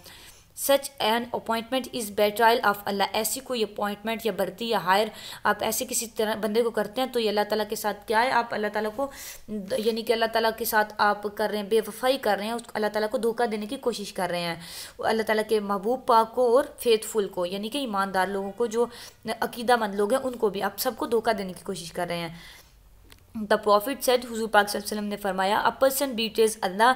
Such an appointment is betrayal of Allah, ऐसी कोई अपॉइंटमेंट या भर्ती या हायर आप ऐसे किसी तरह बंदे को करते हैं तो ये अल्लाह ताला के साथ क्या है, आप अल्लाह ताला को यानी कि अल्लाह ताला के साथ आप कर रहे हैं, बेवफाई कर रहे हैं, उस अल्लाह ताला को धोखा देने की कोशिश कर रहे हैं. अल्लाह ताला के महबूब पाक को और फेथफुल को, यानी कि ईमानदार लोगों को, जो अकीदामंद लोग हैं, उनको भी आप सबको धोखा देने की कोशिश कर रहे हैं. द प्रॉफिट सेड, हुजूर पाक सल्लल्लाहु अलैहि वसल्लम ने फरमाया, a person betrays Allah,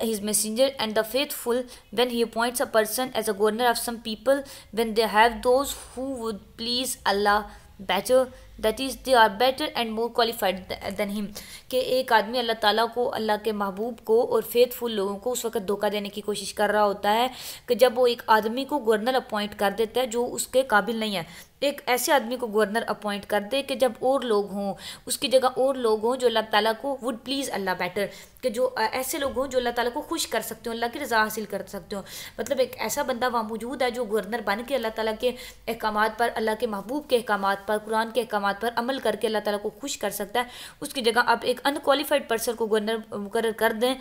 his messenger and the faithful when he appoints a person as a governor of some people when they have those who would please Allah better that is they are better and more qualified than him, कि एक आदमी अल्लाह ताला को, अल्लाह के महबूब को और फेथफुल लोगों को उस वक्त धोखा देने की कोशिश कर रहा होता है कि जब वो एक आदमी को गवर्नर अपॉइंट कर देता है जो उसके काबिल नहीं है। एक ऐसे आदमी को गवर्नर अपॉइंट कर दे कि जब और लोग हों, उसकी जगह और लोग हों जो अल्लाह ताला को वुड प्लीज़ अल्लाह बेटर, कि जो ऐसे लोग हों जो अल्लाह ताला को खुश कर सकते हो, अल्लाह की रज़ा हासिल कर सकते हो। मतलब एक ऐसा बंदा वहाँ मौजूद है जो गवर्नर बन के अल्लाह ताला के अहकामात पर, अल्लाह के महबूब के अहकामात पर, कुरान के अहकामात पर अमल करके अल्लाह ताला को खुश कर सकता है। उसकी जगह आप एक अनक्वालिफाइड पर्सन को गवर्नर मुकर्रर कर दें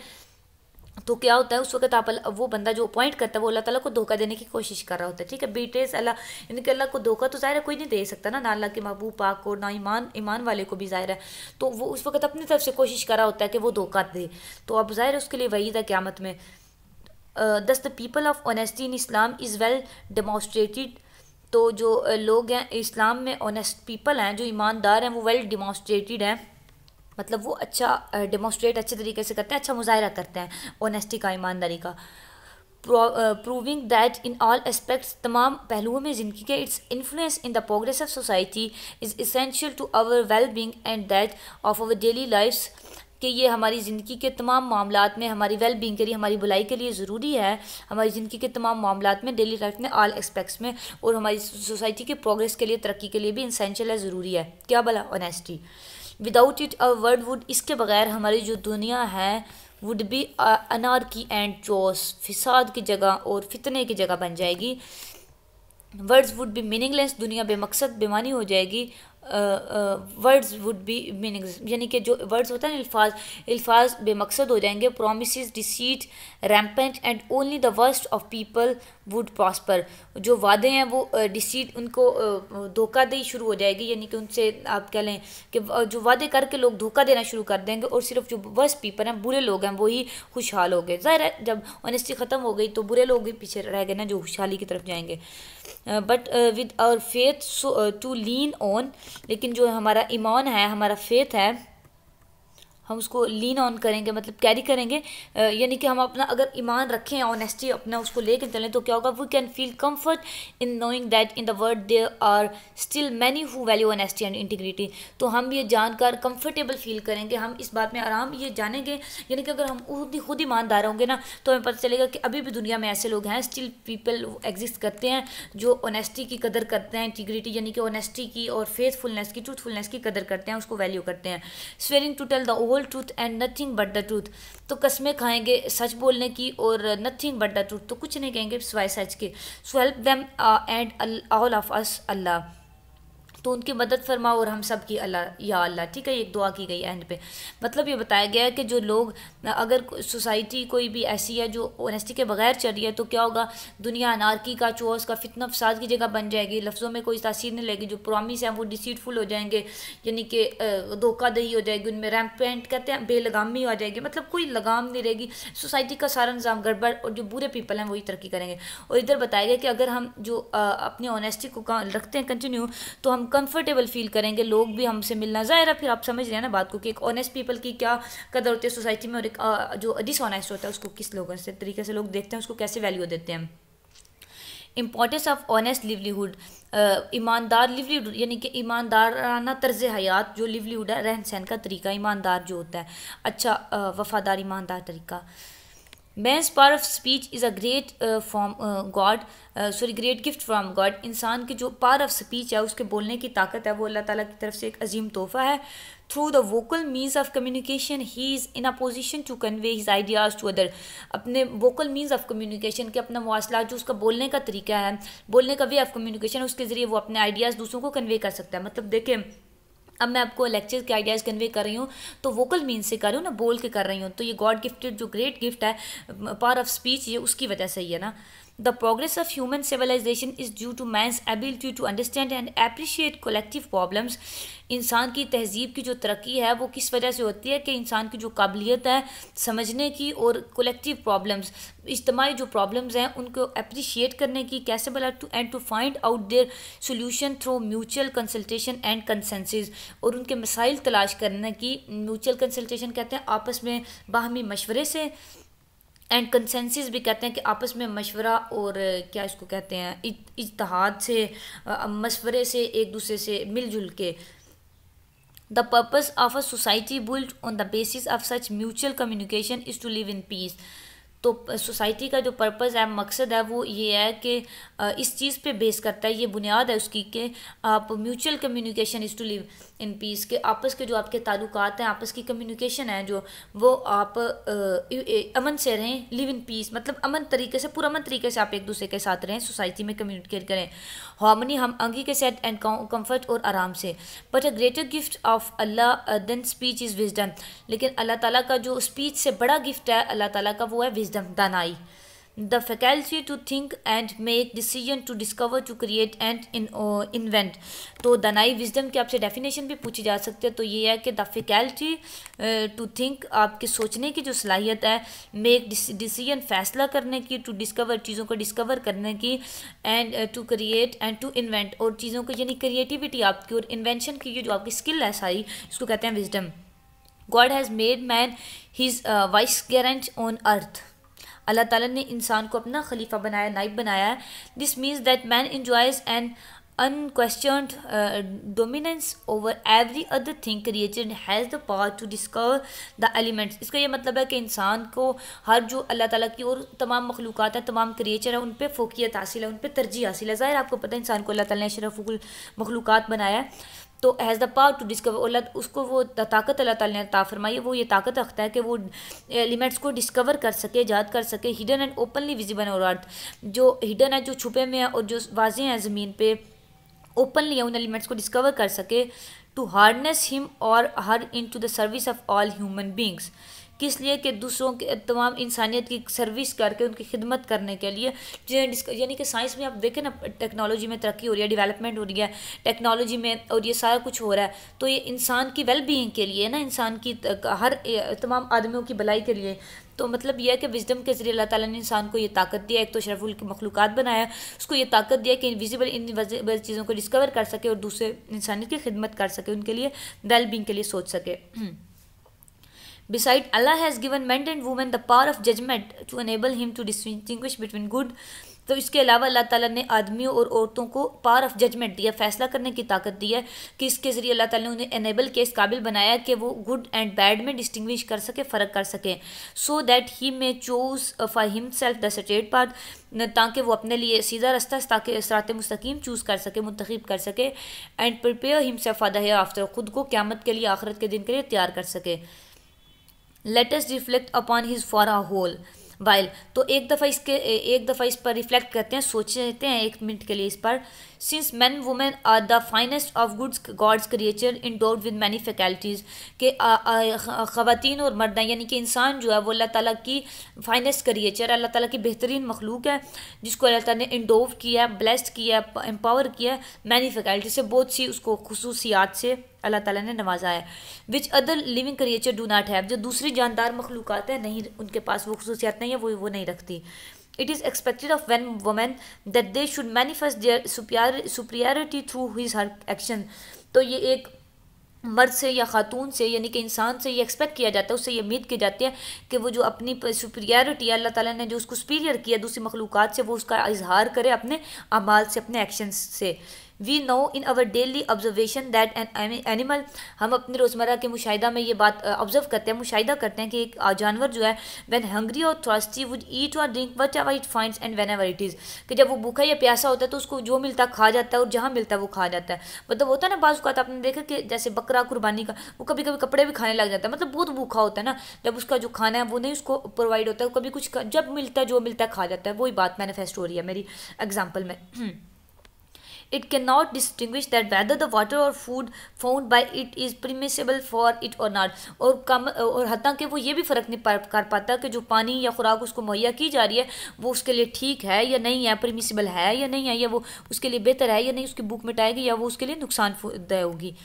तो क्या होता है, उस वक्त आप वो बंदा जो अपॉइंट करता है वो अल्लाह ताला को धोखा देने की कोशिश कर रहा होता है। ठीक है, बीटेस अल्लाह, यानी कि अल्लाह को धोखा तो ज़ाहिर है कोई नहीं दे सकता ना अल्लाह के महबूब पाक को, ना ईमान वाले को भी ज़ाहिर है। तो वो उस वक्त अपनी तरफ से कोशिश कर रहा होता है कि वो धोखा दे, तो अब ज़ाहिर है उसके लिए वईद है क़यामत में। दस the people of honesty in Islam is well demonstrated, तो जो लोग हैं इस्लाम में ऑनेस्ट पीपल हैं, जो ईमानदार हैं, वो वेल डेमोस्ट्रेटेड हैं, मतलब वो अच्छा डेमोस्ट्रेट अच्छे तरीके से करते हैं, अच्छा मुजाहरा करते हैं ऑनेस्टी का, ईमानदारी का। Proving that in all aspects, तमाम पहलुओं में ज़िंदगी के its influence in the progress of society is essential to our well being and that of our daily lifes, कि ये हमारी ज़िंदगी के तमाम मामलात में हमारी वेल बींग के लिए, हमारी भलाई के लिए ज़रूरी है, हमारी ज़िंदगी के तमाम मामलात में, डेली लाइफ में, ऑल एस्पेक्ट्स में, और हमारी सोसाइटी के प्रोग्रेस के लिए, तरक्की के लिए भी इसेंशियल है, ज़रूरी है। क्या भला? Honesty. Without it our world would, इसके बगैर हमारी जो दुनिया है, वुड बी अनार्की एंड चोस, फिसाद की जगह और फितने की जगह बन जाएगी। वर्ड्स वुड बी मीनिंगलेस, दुनिया बेमकसद बेमानी हो जाएगी। वर्ड्स वुड बी मीनिंग्स, यानी कि जो वर्ड्स होता है ना, अल्फाज बेमकसद हो जाएंगे। Promises deceit rampant and only the worst of people would prosper, जो वादे हैं वो डिसीट, उनको धोखाधड़ी शुरू हो जाएगी, यानी कि उनसे आप कह लें कि जो वादे करके लोग धोखा देना शुरू कर देंगे, और सिर्फ जो वर्स्ट पीपल हैं, बुरे लोग हैं, वही खुशहाल हो गए। ज़ाहिर है जब ऑनेस्टी ख़त्म हो गई तो बुरे लोग भी पीछे रह गए ना, जो खुशहाली की तरफ जाएंगे। But with our faith to lean on, लेकिन जो हमारा ईमान है, हमारा फेथ है, हम उसको लीन ऑन करेंगे, मतलब कैरी करेंगे, यानी कि हम अपना अगर ईमान रखें, ऑनेस्टी अपना उसको लेकर चलें, तो क्या होगा, we can feel comfort in knowing that in the world there are still many who value honesty and integrity, तो हम ये जानकर कंफर्टेबल फील करेंगे, हम इस बात में आराम ये जानेंगे, यानी कि अगर हम खुद ईमानदार होंगे ना, तो हमें पता चलेगा कि अभी भी दुनिया में ऐसे लोग हैं, स्टिल पीपल एग्जिस्ट करते हैं जो ऑनेस्टी की कदर करते हैं, इंटीग्रिटी यानी कि ऑनेस्टी की और फेथफुलनेस की, ट्रूथफुलनेस की कदर करते हैं, उसको वैल्यू करते हैं। Swearing to tell the whole truth and nothing but the truth, तो कस्में खाएंगे सच बोलने की, और नथिंग बट द ट्रूथ, तो कुछ नहीं कहेंगे सिवाय सच के। So help them and all of us Allah, तो उनकी मदद फरमा और हम सब की अल्लाह, या अल्लाह। ठीक है, एक दुआ की गई एंड पे, मतलब ये बताया गया है कि जो लोग, अगर सोसाइटी कोई भी ऐसी है जो ऑनेस्टी के बगैर चल रही है, तो क्या होगा, दुनिया अनारकी का, चोस का, फितना फसाद की जगह बन जाएगी, लफ्ज़ों में कोई तासीर नहीं लगेगी, जो प्रॉमिस हैं वो डिसीटफुल हो जाएंगे, यानी कि धोखाधड़ी हो जाएगी, उनमें रैम्पेंट कहते हैं, बेलगामी आ जाएगी, मतलब कोई लगाम नहीं रहेगी, सोसाइटी का सारा निज़ाम गड़बड़, और जो बुरे पीपल हैं वही तरक्की करेंगे। और इधर बताया गया कि अगर हम जो अपनी ऑनेस्टी को रखते हैं कंटिन्यू, तो हम कंफर्टेबल फील करेंगे, लोग भी हमसे मिलना, ज़ाहिर है फिर आप समझ रहे हैं ना बात को, कि एक ऑनेस्ट पीपल की क्या कदर होती है सोसाइटी में, और एक जो डिसऑनेस्ट होता है उसको किस लोगों से तरीके से लोग देखते हैं, उसको कैसे वैल्यू देते हैं। इम्पोर्टेंस ऑफ ऑनेस्ट लिवलीहुड, ईमानदार लिवलीहुड यानी कि ईमानदाराना तर्ज हयात, जो लिवलीहुड है रहन सहन का तरीका, ईमानदार जो होता है, अच्छा वफादार ईमानदार तरीका। Man's power of speech is a great great gift from God, इंसान की जो पावर ऑफ स्पीच है, उसके बोलने की ताकत है, वो अल्लाह ताला की तरफ से एक अजीम तोहफ़ा है। Through the vocal means of communication he is in a position to convey his ideas to other, अपने वोकल मीन्स ऑफ कम्युनिकेशन के, अपना मवासला, जो उसका बोलने का तरीका है, बोलने का वे ऑफ कम्युनिकेशन, उसके ज़रिए वो अपने आइडियाज़ दूसरों को कन्वे कर सकता है। मतलब देखें, अब मैं आपको लेक्चर के आइडियाज़ कन्वे कर रही हूँ, तो वोकल मीन्स से कर रही हूँ ना, बोल के कर रही हूँ, तो ये गॉड गिफ्टेड जो ग्रेट गिफ्ट है, पावर ऑफ स्पीच, ये उसकी वजह से ही है ना। The progress of human civilisation is due to man's ability to understand and appreciate collective problems, इंसान की तहजीब की जो तरक्की है वो किस वजह से होती है, कि इंसान की जो काबिलियत है समझने की, और कलेक्टिव प्रॉब्लम्स, इज्तमाही जो प्रॉब्लम्स हैं उनको अप्रिशिएट करने की, कैसे भला, to find out their solution through mutual consultation and consensus, और उनके मसाइल तलाश करने की, म्यूचुअल कंसल्टेशन कहते हैं आपस में बाहमी मशवरे से, एंड कंसेंसस भी कहते हैं कि आपस में मशवरा, और क्या इसको कहते हैं, इज्तिहाद से, मशवरे से, एक दूसरे से मिलजुल के। The purpose of a society built on the basis of such mutual communication is to live in peace. तो सोसाइटी का जो पर्पज़ है, मकसद है, वो ये है कि इस चीज़ पे बेस करता है, ये बुनियाद है उसकी कि आप mutual communication is to live in peace, के आपस के जो आपके ताल्लुकात हैं, आपस की कम्युनिकेशन है जो, वो आप अमन से रहें। लिव इन पीस मतलब अमन तरीके से, पुरअमन तरीके से आप एक दूसरे के साथ रहें, सोसाइटी में कम्युनिकेट करें। हार्मनी हम अंगी के साथ एंड कम्फर्ट और आराम से। But a greater gift of Allah than speech is wisdom, लेकिन अल्लाह ताला का जो स्पीच से बड़ा गिफ्ट है अल्लाह ताला का, वो है विजडम, दानाई। The faculty to think and make decision, to discover, to create and invent. तो दानाई विजडम की आपसे डेफिनेशन भी पूछी जा सकती है, तो ये है कि द फैकल्टी टू थिंक, आपके सोचने की जो सलाहियत है, मेक डिसीजन, फैसला करने की, टू डिस्कवर, चीज़ों को डिस्कवर करने की, and to create and to invent, और चीज़ों को यानी क्रिएटिविटी आपकी और इन्वेंशन की जो आपकी स्किल है सारी, इसको कहते हैं wisdom. God has made man his vicegerent on earth, अल्लाह ताला ने इंसान को अपना खलीफा बनाया, नाइब बनाया है। This means that man enjoys and unquestioned dominance over every other thing created, has the power to discover the elements। इसका ये मतलब है कि इंसान को हर जो अल्लाह ताला की और तमाम मखलूक़ात है, तमाम क्रिएचर है, उन पे फ़ोकियत हासिल है, उन पे तरजीह हासिल है। ज़ाहिर आपको पता है इंसान को अल्लाह ताला ने अशरफुल मखलूक़ात बनाया है, तो has the power to discover, उसको वो ताकत अल्लाह ताला ने अता फरमाई है, वो ये ताकत रखता है कि वो एलिमेंट्स को डिस्कवर कर सके, ईजाद कर सके। हिडन एंड ओपनली विजिबल और अर्थ, जो हिडन है, जो छुपे में है, और जो वाज़ेह हैं ज़मीन पे, ओपनली उन एलिमेंट्स को डिस्कवर कर सके। To harness him or her into the service of all human beings, किस लिए कि दूसरों के तमाम इंसानियत की सर्विस करके उनकी खिदमत करने के लिए। यानी कि साइंस में आप देखें ना, टेक्नोलॉजी में तरक्की हो रही है, डेवलपमेंट हो रही है टेक्नोलॉजी में, और ये सारा कुछ हो रहा है, तो ये इंसान की वेल बीइंग के लिए ना, इंसान की हर तमाम आदमियों की भलाई के लिए। तो मतलब यह है कि विजडम के ज़रिए अल्लाह ताला ने इंसान को ये ताकत दिया, एक तो शरफुल की मखलूक़ात बनाया, उसको ये ताकत दिया कि इनविजिबल इनविजिबल चीज़ों को डिस्कवर कर सके और दूसरे इंसानियत की खिदमत कर सके, उनके लिए वेल बीइंग के लिए सोच सके। Beside, Allah has given men and women the power of judgment to enable him to distinguish between good। तो इसके अलावा अल्लाह ताला ने आदमियों और औरतों को पावर ऑफ जजमेंट दिया, फैसला करने की ताकत दी है, कि इसके ज़रिए अल्लाह ताला ने उन्हें एनेबल के इस काबिल बनाया कि वो गुड एंड बैड में डिस्टिंग्विश कर सके, फ़र्क कर सके। So that he may choose for himself the straight path, ताकि वो अपने लिए सीधा रास्ता, ताकि सिरात मुस्तकीम चूज़ कर सके, मुंतखब कर सके। And prepare himself for the here after, ख़ुद को क़यामत के लिए, आखिरत के दिन के लिए तैयार कर सके। Let us reflect upon his for a whole while, तो एक दफ़ा इस पर रिफ्लेक्ट करते हैं, सोचते हैं एक मिनट के लिए इस पर। Since man women are the finest of goods God's creature endowed with many faculties, के ख़वातीन और मर्द, यानी कि इंसान जो है वो अल्लाह ताला की फाइनेस्ट क्रिएचर, अल्लाह ताला की बेहतरीन मखलूक है, जिसको अल्लाह ताला ने इंडोव किया, ब्लेस्ड किया, एम्पावर किया मैनी फैकल्टी से, बहुत सी उसको खुसूसियात से अल्लाह ताला ने नवाजा है। Which other living creature do not have, जो दूसरी जानदार मखलूक़ात है नहीं, उनके पास वो खुसूसियात नहीं है, वो नहीं रखती। It is expected of when women that they should manifest their superiority through his her action। तो ये एक मर्द से या ख़ातून से, यानी कि इंसान से ये एक्सपेक्ट किया जाता है, उससे ये उम्मीद की जाती है कि वो जो अपनी सुपीरियरिटी है, अल्लाह ताला ने जो उसको सुपीरियर किया दूसरी मखलूक़ात से, वो उसका इजहार करे अपने अमाल से, अपने एक्शंस से। We know in our daily observation that an animal, हम अपने रोज़मर्रा के मुशाहिदा में ये बात ऑब्जर्व करते हैं, मुशाहिदा करते हैं कि एक जानवर जो है व्हेन हंग्री और थर्स्टी वुड ईट और drink what ever it finds and when ever it is, कि जब वो भूखा या प्यासा होता है तो उसको जो मिलता है खा जाता है, और जहाँ मिलता है वो खा जाता है। मतलब होता है ना, बाज़ औक़ात आपने देखा कि जैसे बकरा कुर्बानी का, वो कभी कभी कपड़े भी खाने लग जाता है, मतलब बहुत भूखा होता है ना, जब उसका जो खाना है वो नहीं उसको प्रोवाइड होता है, कभी कुछ जब मिलता है, जो मिलता है खा जाता है। वही बात मैनिफेस्ट हो रही है मेरी एग्जाम्पल में। It cannot distinguish that whether the water or food found by it is permissible for it or not। और हत्ता कि वो ये भी फ़र्क नहीं कर पाता कि जो पानी या खुराक उसको मुहैया की जा रही है वो उसके लिए ठीक है या नहीं है, परमिसिबल है या नहीं है, या वो उसके लिए बेहतर है या नहीं, उसकी भूख मिटाएगी या वो उसके लिए नुकसानदेह होगी।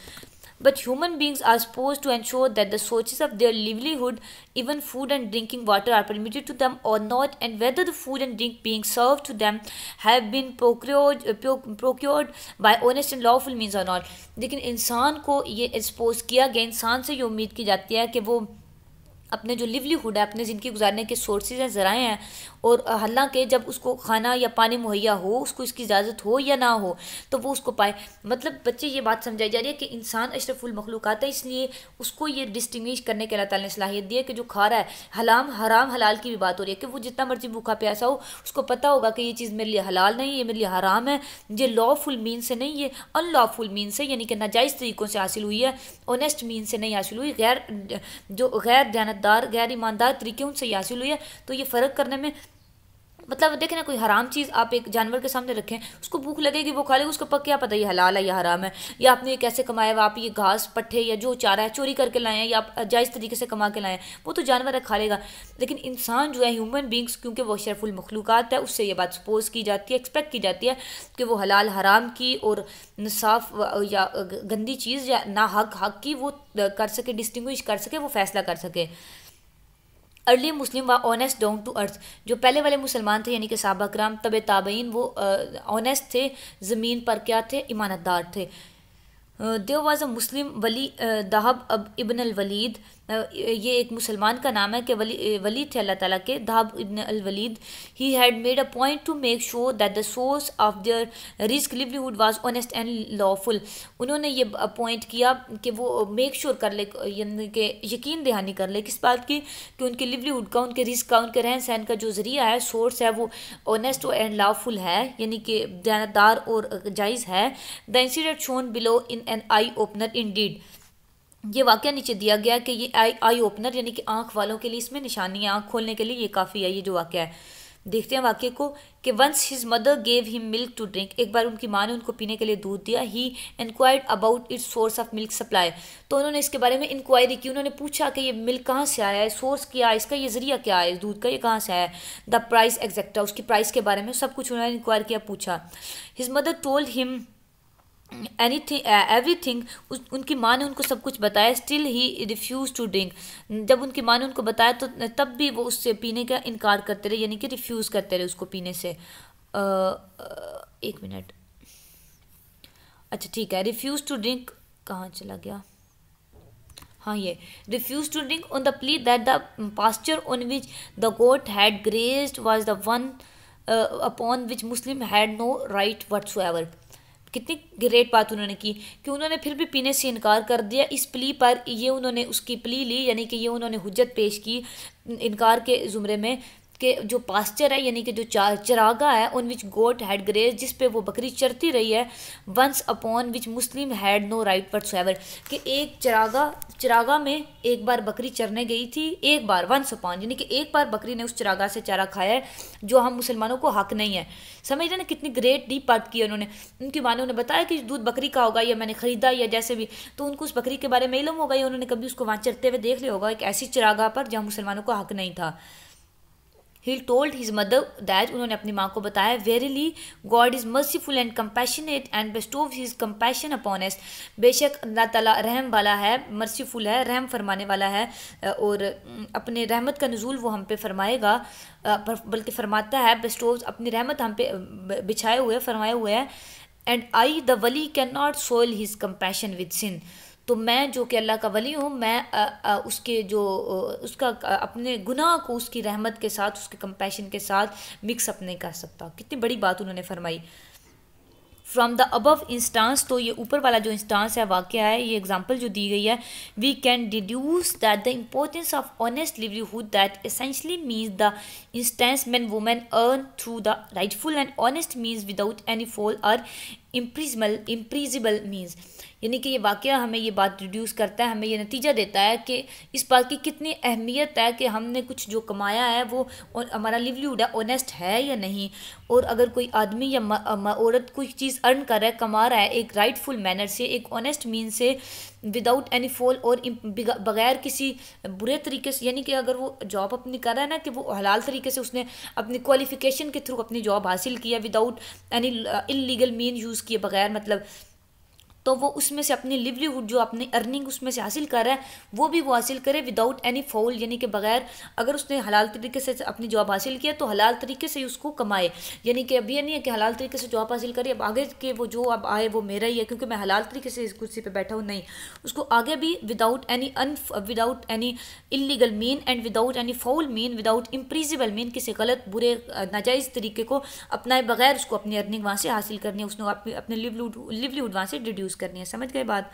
But human beings are supposed to ensure that the sources of their livelihood, even food and drinking water, are permitted to them or not, and whether the food and drink being served to them have been procured by honest and lawful means or not। लेकिन इंसान को ये एक्सपोज किया गया, इंसान से ये उम्मीद की जाती है कि वो अपने जो लिवलीहुड है, अपने ज़िंदगी गुजारने के सोर्सेज हैं, ज़राए हैं, और हालांकि जब उसको खाना या पानी मुहैया हो, उसको इसकी इजाज़त हो या ना हो, तो वो उसको पाए। मतलब बच्चे ये बात समझाई जा रही है कि इंसान अशरफुल मखलूक़ात है, इसलिए उसको ये डिस्टिंग्विश करने के अल्लाह ताला ने सलाहियत दी है कि जो खा रहा है हलाम हराम हलाल की भी बात हो रही है कि वो जितना मर्जी भूखा प्यासा हो, उसको पता होगा कि ये चीज़ मेरे लिए हलाल नहीं, ये मेरे लिए हराम है, ये लॉफुल मीन से नहीं, ये अनलॉफुल मीन से यानी कि नाजायज़ तरीक़ों से हासिल हुई है, ऑनेस्ट मीन से नहीं हासिल हुई, जो गैर दयानतदार गैर ईमानदार तरीके उनसे हासिल हुई है। तो ये फ़र्क करने में मतलब देखें ना, कोई हराम चीज़ आप एक जानवर के सामने रखें, उसको भूख लगेगी, वो खा लेगा, उसको क्या पता ये हलाल है या हराम है, या आपने ये कैसे कमाया हुआ, आप ये घास पट्टे या जो चारा है चोरी करके लाए हैं या आप जायज़ तरीके से कमा के लाए हैं, वो तो जानवर है, खा लेगा। लेकिन इंसान जो है, ह्यूमन बींग्स, क्योंकि वो शरफुल मखलूक़ात है, उससे ये बात सपोज की जाती है, एक्सपेक्ट की जाती है कि वो हलाल हराम की और साफ या गंदी चीज़ या ना हक की वो कर सके, डिस्टिंग्विश कर सके, वो फैसला कर सके। अर्ली मुस्लिम व ऑनेस्ट डाउन टू अर्थ, जो पहले वाले मुसलमान थे यानी कि सहाबा कराम तबे ताबईन, वो ऑनेस्ट थे, ज़मीन पर क्या थे, ईमानदार थे। देव वाज अ मुस्लिम वली दहब अब इब्न अल वलीद, ये एक मुसलमान का नाम है कि वली थे अल्लाह ताला के, दहब इब्न अल वलीद। He had made a point to make sure that the source of their रिस्क livelihood was honest and lawful. उन्होंने ये पॉइंट किया कि वो मेक श्योर कर ले, यानी कि यकीन दहानी कर ले किस बात की, कि उनके लिवलीहुड का, उनके रिस्क का, उनके रहन सहन का जो ज़रिया है, सोर्स है, वो ऑनेस्ट एंड लॉफुल है, यानी कि दयानतदार और जायज़ है। The incident shown below in an eye opener indeed, ये वाक़या नीचे दिया गया कि ये आई ओपनर यानी कि आँख वालों के लिए, इसमें निशानी है, आँख खोलने के लिए ये काफ़ी है, ये जो वाक़या है। देखते हैं वाक़े को कि once his mother gave him milk to drink, एक बार उनकी माँ ने उनको पीने के लिए दूध दिया। He inquired about its source of milk supply, तो उन्होंने इसके बारे में इंक्वायरी की, उन्होंने पूछा कि ये मिल्क कहाँ से आया है, सोर्स क्या है इसका, ये ज़रिया क्या है इस दूध का, ये कहाँ से आया है। द प्राइस एग्जैक्टा, उसकी प्राइस के बारे में सब कुछ उन्होंने इंक्वायर किया, पूछा। His mother told him anything everything, उनकी माँ ने उनको सब कुछ बताया। Still he refuse to drink, जब उनकी माँ ने उनको बताया तो तब भी वो उससे पीने का इनकार करते रहे, यानी कि रिफ्यूज़ करते रहे उसको पीने से। एक मिनट, अच्छा ठीक है, रिफ्यूज़ टू ड्रिंक कहाँ चला गया, हाँ ये refuse to drink on the plea that the pasture on which the goat had grazed was the one upon which Muslim had no right whatsoever. कितनी ग्रेट बात उन्होंने की कि उन्होंने फिर भी पीने से इनकार कर दिया, इस प्ली पर, ये उन्होंने उसकी प्ली ली, यानी कि ये उन्होंने हुज्जत पेश की इनकार के ज़ुमरे में, कि जो पास्चर है यानी कि जो चरागा है, उन विच गोट हैड ग्रेज, जिस पे वो बकरी चरती रही है, once upon which Muslim had no right whatsoever, कि एक चरागा में एक बार बकरी चरने गई थी, एक बार, वंस अपॉन यानी कि एक बार बकरी ने उस चरागा से चारा खाया है, जो हम मुसलमानों को हक नहीं है। समझ रहे ना कितनी ग्रेट डीप बात की उन्होंने। उनकी माँ ने उन्हें बताया कि दूध बकरी का होगा या मैंने ख़रीदा या जैसे भी, तो उनको उस बकरी के बारे में इल्म होगा या उन्होंने कभी उसको वहाँ चरते हुए देख लिया होगा, एक ऐसी चरागा पर जहाँ मुसलमानों को हक नहीं था। He told his mother that, उन्होंने अपनी माँ को बताया, verily God is merciful and compassionate and bestows his compassion upon us, बेशक अल्लाह ताला रहम वाला है, मर्सीफुल है, रहम फरमाने वाला है, और अपने रहमत का नुज़ूल वो हम पे फरमाएगा, बल्कि फरमाता है, बेस्टोव्स अपनी रहमत हम पे बिछाए हुए, फरमाए हुए है। एंड आई द वली can not soil his compassion with sin, तो मैं जो कि अल्लाह का वली हूँ, मैं उसके जो उसका अपने गुनाह को उसकी रहमत के साथ, उसके कंपैशन के साथ मिक्सअप नहीं कर सकता। कितनी बड़ी बात उन्होंने फरमाई। फ्रॉम द अबव इंस्टांस, तो ये ऊपर वाला जो इंस्टांस है, वाक़या है, ये एग्जांपल जो दी गई है, we can deduce that the importance of honest livelihood that essentially means the instance man women earn through the rightful and honest means without any foul or impermissible means, यानी कि ये वाक़या हमें ये बात रिड्यूस करता है, हमें ये नतीजा देता है कि इस बात की कितनी अहमियत है कि हमने कुछ जो कमाया है वो हमारा लिवलीहुड है, ऑनेस्ट है या नहीं। और अगर कोई आदमी या औरत कोई चीज़ अर्न कर रहा है, कमा रहा है एक राइटफुल मैनर से, एक ऑनेस्ट मीन से, विदाउट एनी फॉल, और बग़ैर किसी बुरे तरीके से, यानी कि अगर वो जॉब अपनी कर रहा है ना, कि वो हलाल तरीके से उसने अपनी क्वालिफ़िकेशन के थ्रू अपनी जॉब हासिल किया, without any illegal mean use किए बगैर, मतलब, तो वो उसमें से अपनी लिवलीहुड जो अपनी अर्निंग उसमें से हासिल कर रहा है वो भी वो हासिल करे विदाउट एनी फाउल, यानी कि बगैर, अगर उसने हलाल तरीके से अपनी जॉब हासिल किया तो हलाल तरीके से उसको कमाए, यानी कि अब ये नहीं है कि हलाल तरीके से जॉब हासिल करी अब आगे के वो जो अब आए वो मेरा ही है क्योंकि मैं हलाल तरीके से इस कुर्सी पे बैठा हूँ, नहीं, उसको आगे भी without any illegal mean and without any foul mean, without impermissible mean, किसी गलत बुरे नाजायज़ तरीके को अपनाए बगैर उसको अपनी अर्निंग वहाँ से हासिल करनी है, उसने अपने लिवलीहुड वहाँ से डिड्यूस करनी है। समझ गए बात?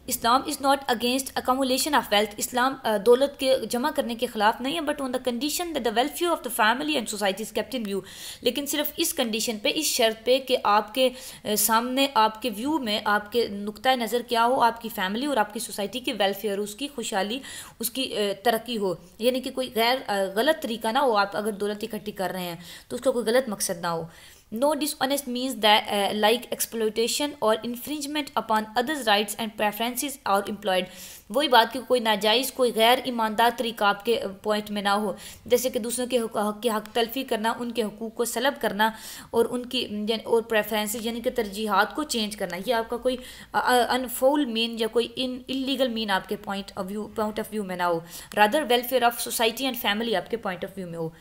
Islam is not against accumulation of wealth, इस्लाम दौलत के जमा करने के ख़िलाफ़ नहीं है, but on the condition that the welfare of the family and society is kept in view, लेकिन सिर्फ इस कंडीशन पे, इस शर्त पे कि आपके सामने, आपके व्यू में, आपके नुक्ता नज़र क्या हो, आपकी फैमिली और आपकी सोसाइटी की वेलफेयर, उसकी खुशहाली, उसकी तरक्की हो, यानी कि कोई गैर गलत तरीका ना हो, आप अगर दौलत इकट्ठी कर रहे हैं तो उसका कोई गलत मकसद ना हो। No dishonest means that like exploitation or infringement upon others' rights and preferences are employed। वही बात कि कोई नाजायज़, कोई गैर ईमानदार तरीका आपके पॉइंट में ना हो, जैसे कि दूसरों के हक की हक तलफी करना, उनके हकूक़ को सलब करना और उनकी और प्रेफरेंसेस यानी कि तरजीहात को चेंज करना, ये आपका कोई अनफाउल मीन या कोई इलीगल मीन आपके पॉइंट ऑफ व्यू में ना हो, rather welfare of society and family आपके पॉइंट ऑफ व्यू में हो।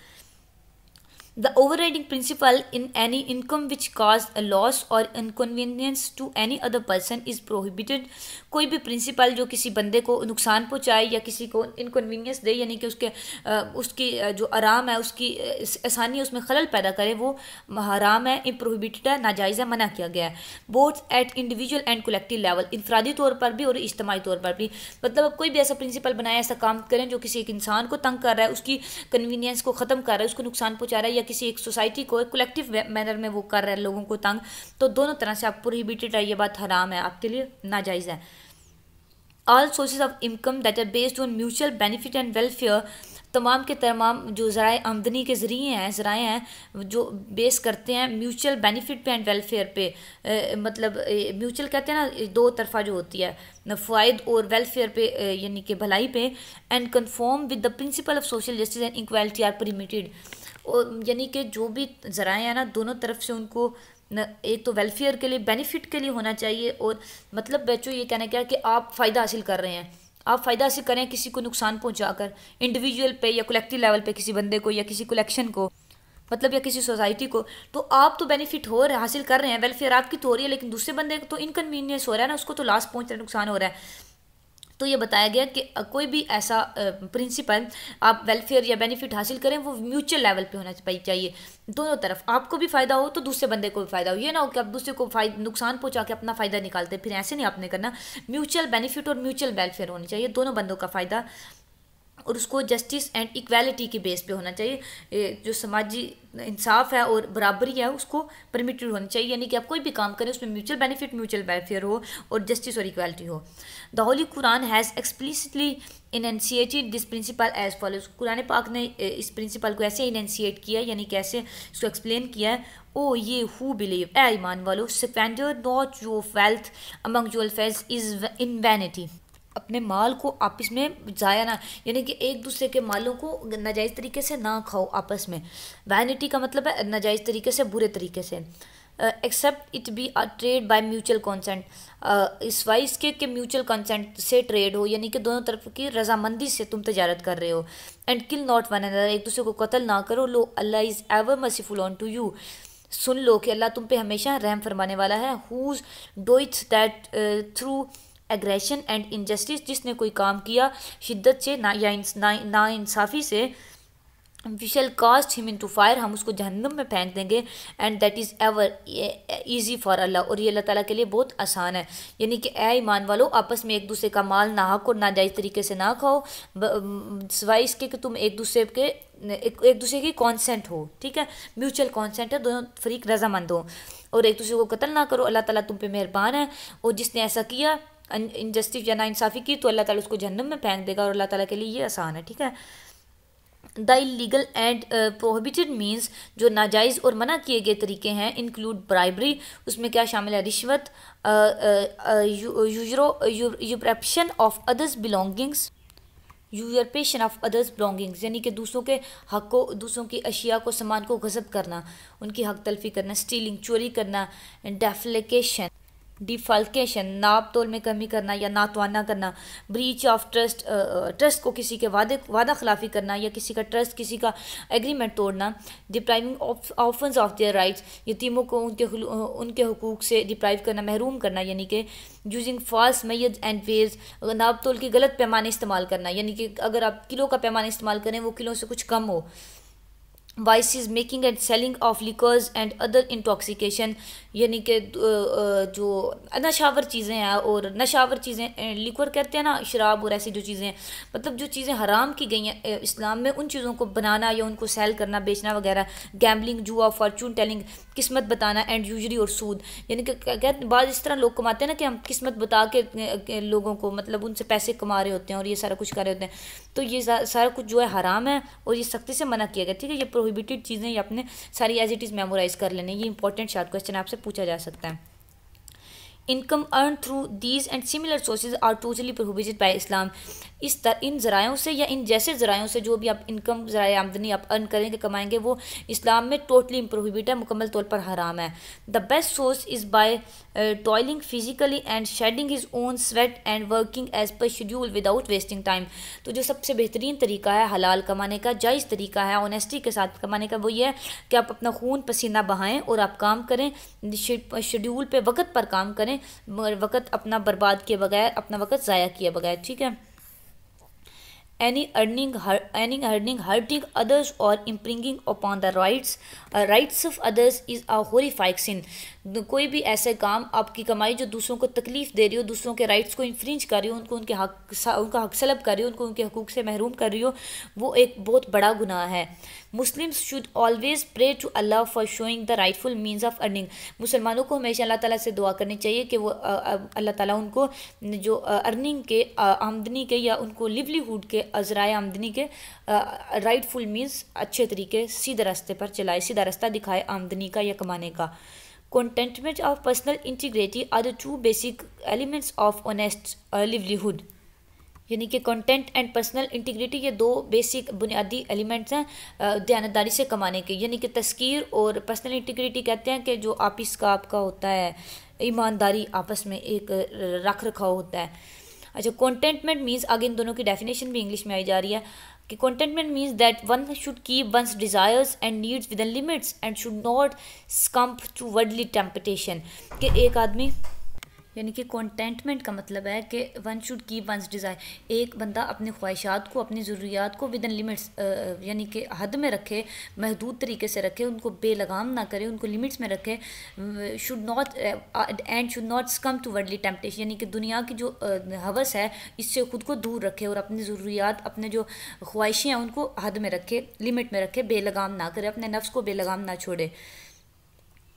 The overriding principle in any income which cause a loss or inconvenience to any other person is prohibited। कोई भी प्रिंसिपल जो किसी बंदे को नुकसान पहुंचाए या किसी को इनकन्वीनियंस दे, यानी कि उसकी जो आराम है, उसकी आसानी है, उसमें खलल पैदा करे, वो हराम है, प्रोहिबिटेड है, नाजायज़ है, मना किया गया है। Both at individual and collective level, इनफरादी तौर पर भी और इज्तमाही तौर पर भी। मतलब अब कोई भी ऐसा प्रिंसिपल बनाए, ऐसा काम करें जो किसी एक इंसान को तंग कर रहा है, उसकी कन्वीनियंस को ख़त्म कर रहा है, उसको नुकसान पहुँचा रहा है, किसी एक सोसाइटी को एक कलेक्टिव मैनर में वो कर रहे हैं लोगों को तंग, तो दोनों तरह से आप प्रोहिबिटेड है, ये बात हराम है, आपके लिए नाजायज़ है। All sources of income that are based on mutual benefit and welfare, तमाम के तमाम जो ज़राए आमदनी के ज़राए हैं जो बेस करते हैं म्यूचुअल बेनिफिट पे एंड वेलफेयर पे, मतलब म्यूचुअल कहते हैं ना, दो तरफा जो होती है फ़ायद और वेलफेयर पे, यानी कि भलाई पे, and confirm with the principle of social justice and equality are permitted. और यानी कि जो भी ज़राए हैं ना, दोनों तरफ से उनको एक तो वेलफेयर के लिए, बेनिफिट के लिए होना चाहिए, और मतलब बच्चों ये कहना क्या कि आप फ़ायदा हासिल कर रहे हैं, आप फ़ायदा हासिल करें किसी को नुकसान पहुंचाकर, इंडिविजुअल पे या कलेक्टिव लेवल पे किसी बंदे को या किसी कलेक्शन को, मतलब या किसी सोसाइटी को, तो आप तो बेनिफिट हो रहे, हासिल कर रहे हैं, वेलफेयर आपकी तो हो रही है, लेकिन दूसरे बंदे को तो इनकन्वीनियंस हो रहा है ना, उसको तो लॉस पहुंच रहा है, नुकसान हो रहा है। तो ये बताया गया कि कोई भी ऐसा प्रिंसिपल आप वेलफेयर या बेनिफिट हासिल करें वो म्यूचुअल लेवल पे होना चाहिए, दोनों तरफ आपको भी फ़ायदा हो तो दूसरे बंदे को भी फ़ायदा हो, ये ना हो कि आप दूसरे को नुकसान पहुंचा के अपना फ़ायदा निकालते, फिर ऐसे नहीं आपने करना। म्यूचुअल बेनिफिट और म्यूचुअल वेलफेयर होनी चाहिए, दोनों बंदों का फ़ायदा, और उसको जस्टिस एंड इक्वालिटी की बेस पे होना चाहिए, जो समाजी इंसाफ है और बराबरी है उसको परमिटेड होनी चाहिए, यानी कि आप कोई भी काम करें उसमें म्यूचुअल बेनिफिट, म्यूचुअल वेलफेयर हो और जस्टिस और इक्वालिटी हो। The holy Quran has explicitly enunciated this principle as follows, कुरान पाक ने इस प्रिंसिपल को ऐसे इनएंशिएट किया, यानी कि ऐसे इसको एक्सप्लेन किया है। ओ ये हु बिलीव, ए ईमान वालो, spender not your wealth among your fells is in vanity, अपने माल को आपस में ज़ाया ना, यानी कि एक दूसरे के मालों को नाजायज़ तरीके से ना खाओ आपस में। वैनिटी का मतलब है नाजायज़ तरीके से, बुरे तरीके से। Except it be a trade by mutual consent, इस वाइज के म्यूचुअल कंसेंट से ट्रेड हो, यानी कि दोनों तरफ की रजामंदी से तुम तजारत कर रहे हो। And kill not one another, एक दूसरे को कत्ल ना करो। Lo Allah is ever merciful unto you, सुन लो कि अल्लाह तुम पे हमेशा रहम फरमाने वाला है। Whoso doeth that through aggression and injustice, जिसने कोई काम किया शिद्दत से ना इंसाफ़ी से, we shall cast him into fire, हम उसको जहन्नम में फेंक देंगे। And that is ever easy for Allah, और ये अल्लाह ताला के लिए बहुत आसान है। यानी कि ए ईमान वालों, आपस में एक दूसरे का माल नाहक और नाजायज़ तरीके से ना खाओ, सिवाय इसके कि तुम एक दूसरे की कॉन्सेंट हो, ठीक है, म्यूचुअल कॉन्सेंट है, दोनों फरीक रजामंद हो, और एक दूसरे को कत्ल ना करो। अल्लाह ताला तुम पे मेहरबान है, और जिसने ऐसा किया इनजस्टिस या नाइंसाफ़ी की तो अल्लाह ताला उसको जहन्नम में फेंक देगा, और अल्लाह ताला के लिए ये आसान है, ठीक है। The illegal and prohibited means, जो नाजायज़ और मना किए गए तरीके हैं, इंक्लूड ब्राइबरी, उसमें क्या शामिल है, रिश्वत, usurpation of others belongings, usurpation of others belongings, यानी कि दूसरों के हक को, दूसरों की अशिया को, सामान को गज़ब करना, उनकी हक तलफी करना, स्टीलिंग, चोरी करना, डेफ्लेकेशन, डिफाल्केशन, नाप तोल में कमी करना या नातवाना करना, ब्रीच ऑफ ट्रस्ट, ट्रस्ट को किसी के वादा खिलाफी करना या किसी का ट्रस्ट, किसी का एग्रीमेंट तोड़ना, depriving orphans of their rights, यतीमों को उनके हुकूक से डिप्राइव करना, महरूम करना, यानी कि यूजिंग फॉल्स मैयज एंड वेज, नाप तोल के गलत पैमाने इस्तेमाल करना, यानी कि अगर आप किलो का पैमाना इस्तेमाल करें वो किलो से कुछ कम हो। Vices, making and selling of liquors and other intoxication, यानी कि जो नशावर चीज़ें हैं, और नशावर चीज़ें लिक्वर कहते हैं ना, शराब और ऐसी जो चीज़ें हैं, मतलब जो चीज़ें हराम की गई हैं इस्लाम में, उन चीज़ों को बनाना या उनको सेल करना, बेचना वगैरह। गैम्बलिंग, जुआ, फॉर्चून टेलिंग, किस्मत बताना, एंड यूजरी और सूद, यानी कि कहते बाद इस तरह लोग कमाते हैं ना कि हम किस्मत बता के लोगों को, मतलब उनसे पैसे कमा रहे होते हैं और ये सारा कुछ कर रहे होते हैं, तो ये सारा कुछ जो है हराम है और ये सख्ती से मना किया गया, ठीक है। ये प्रोहिबिटेड चीज़ें ये अपने सारी एज इट इज़ मेमोराइज कर लेने, ये इंपॉर्टेंट शार्ट क्वेश्चन आपसे पूछा जा सकता है। Income earn through these and similar sources are totally prohibited by Islam, इन ज़रायों से या इन जैसे ज़रायों से जो भी आप इनकम ज़राए आमदनी आप अर्न करेंगे, कमाएंगे, वो इस्लाम में टोटली प्रोहिबिट है, मुकम्मल तौर पर हराम है। The best source is by toiling physically and shedding his own sweat and working as per schedule without wasting time, तो जो सबसे बेहतरीन तरीका है हलाल कमाने का, जायज़ तरीका है ऑनेस्टी के साथ कमाने का, वो ये है कि आप अपना खून पसीना बहाएं और आप काम करें, शेड्यूल पे वक्त पर काम करें, मगर वक्त अपना बर्बाद किए बगैर, अपना वक्त ज़ाया किए बगैर, ठीक है। any earning hurting others or impinging upon the rights of others is a horrific sin, कोई भी ऐसे काम आपकी कमाई जो दूसरों को तकलीफ़ दे रही हो, दूसरों के राइट्स को इन्फ्रिंज कर रही हो, उनका हक सलब कर रही हो, उनको उनके हकूक़ से महरूम कर रही हो, वो एक बहुत बड़ा गुनाह है। Muslims should always pray to Allah for showing the rightful means of earning, मुसलमानों को हमेशा अल्लाह ताला से दुआ करनी चाहिए कि वो अल्लाह ताला उनको जो अर्निंग के, आमदनी के या उनको लिवलीहुड के अज़राए आमदनी के राइटफुल मीन्स अच्छे तरीके सीधे रास्ते पर चलाए, सीधा रास्ता दिखाए आमदनी का या कमाने का। Contentment of personal integrity are the two basic elements of honest livelihood, यानी कि कंटेंट एंड पर्सनल इंटीग्रिटी ये दो बेसिक बुनियादी एलिमेंट्स हैं दयानतदारी से कमाने के, यानी कि तस्कीर और पर्सनल इंटीग्रिटी कहते हैं कि जो आपस का आपका होता है, ईमानदारी आपस में एक रख रखाव होता है। अच्छा, कंटेंटमेंट मीन्स, आगे इन दोनों की डेफिनेशन भी इंग्लिश में आई जा रही है कि contentment means that one should keep one's desires and needs within limits and should not succumb to worldly temptation, कि एक आदमी, यानी कि कंटेंटमेंट का मतलब है कि one should keep once desire, एक बंदा अपनी ख्वाहिशात को, अपनी ज़रूरियात को विद इन लिमिट्स, यानी कि हद में रखे, महदूद तरीके से रखे, उनको बेलगाम ना करे, उनको लिमिट्स में रखे। Should not and should not succumb to worldly temptation, यानी कि दुनिया की जो हवस है इससे खुद को दूर रखे और अपनी ज़रूरियात, अपने जो ख्वाहिशें हैं उनको हद में रखे, लिमिट में रखे, बेलगाम ना करे, अपने नफ्स को बेलगाम ना छोड़े।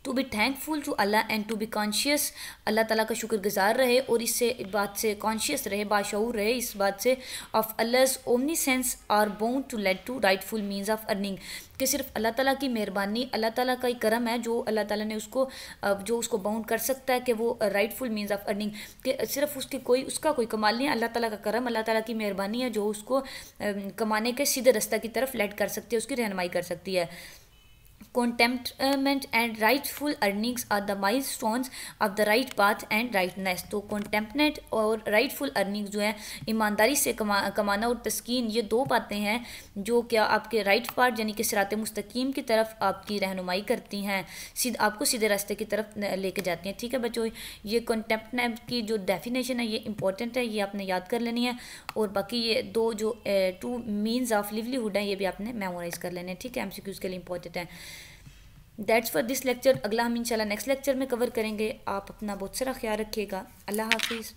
To be thankful to Allah and to be conscious, अल्लाह ताला का शुक्रगुजार रहे और इससे बात से कॉन्शियस रहे, बाशऊर रहे इस बात से, of Allah's omniscience are bound to let to rightful means of earning, कि सिर्फ अल्लाह ताला की मेहरबानी, अल्लाह ताला का ही करम है जो अल्लाह ताला ने उसको जो उसको बाउंड कर सकता है कि वो राइटफुल मीन्स ऑफ अर्निंग, कि सिर्फ उसका कोई कमाल नहीं है, अल्लाह ताला का करम, अल्लाह ताला की मेहरबानी है जो उसको कमाने के सीधे रास्ते की तरफ लेट कर सकती है, उसकी रहनुमाई कर सकती है। Contentment and rightful earnings are the milestones of the right path and rightness, तो contentment और rightful earnings जो है ईमानदारी से कमाना और तस्कीन, ये दो बातें हैं जो क्या आपके राइट पाथ यानी कि सिरात मुस्तकीम की तरफ आपकी रहनुमाई करती हैं, आपको सीधे रास्ते की तरफ लेके जाती हैं, ठीक है बच्चों। ये contentment की जो डेफिनेशन है ये इंपॉर्टेंट है, ये आपने याद कर लेनी है, और बाकी ये दो जो टू मीन्स ऑफ लिवलीहुड है ये भी आपने मेमोराइज कर लेने हैं, ठीक है, MCQs के लिए इंपॉर्टेंट है। दैट्स फॉर दिस लेक्चर, अगला हम इंशाल्लाह नेक्स्ट लेक्चर में कवर करेंगे। आप अपना बहुत सारा ख्याल रखिएगा। अल्लाह हाफिज़।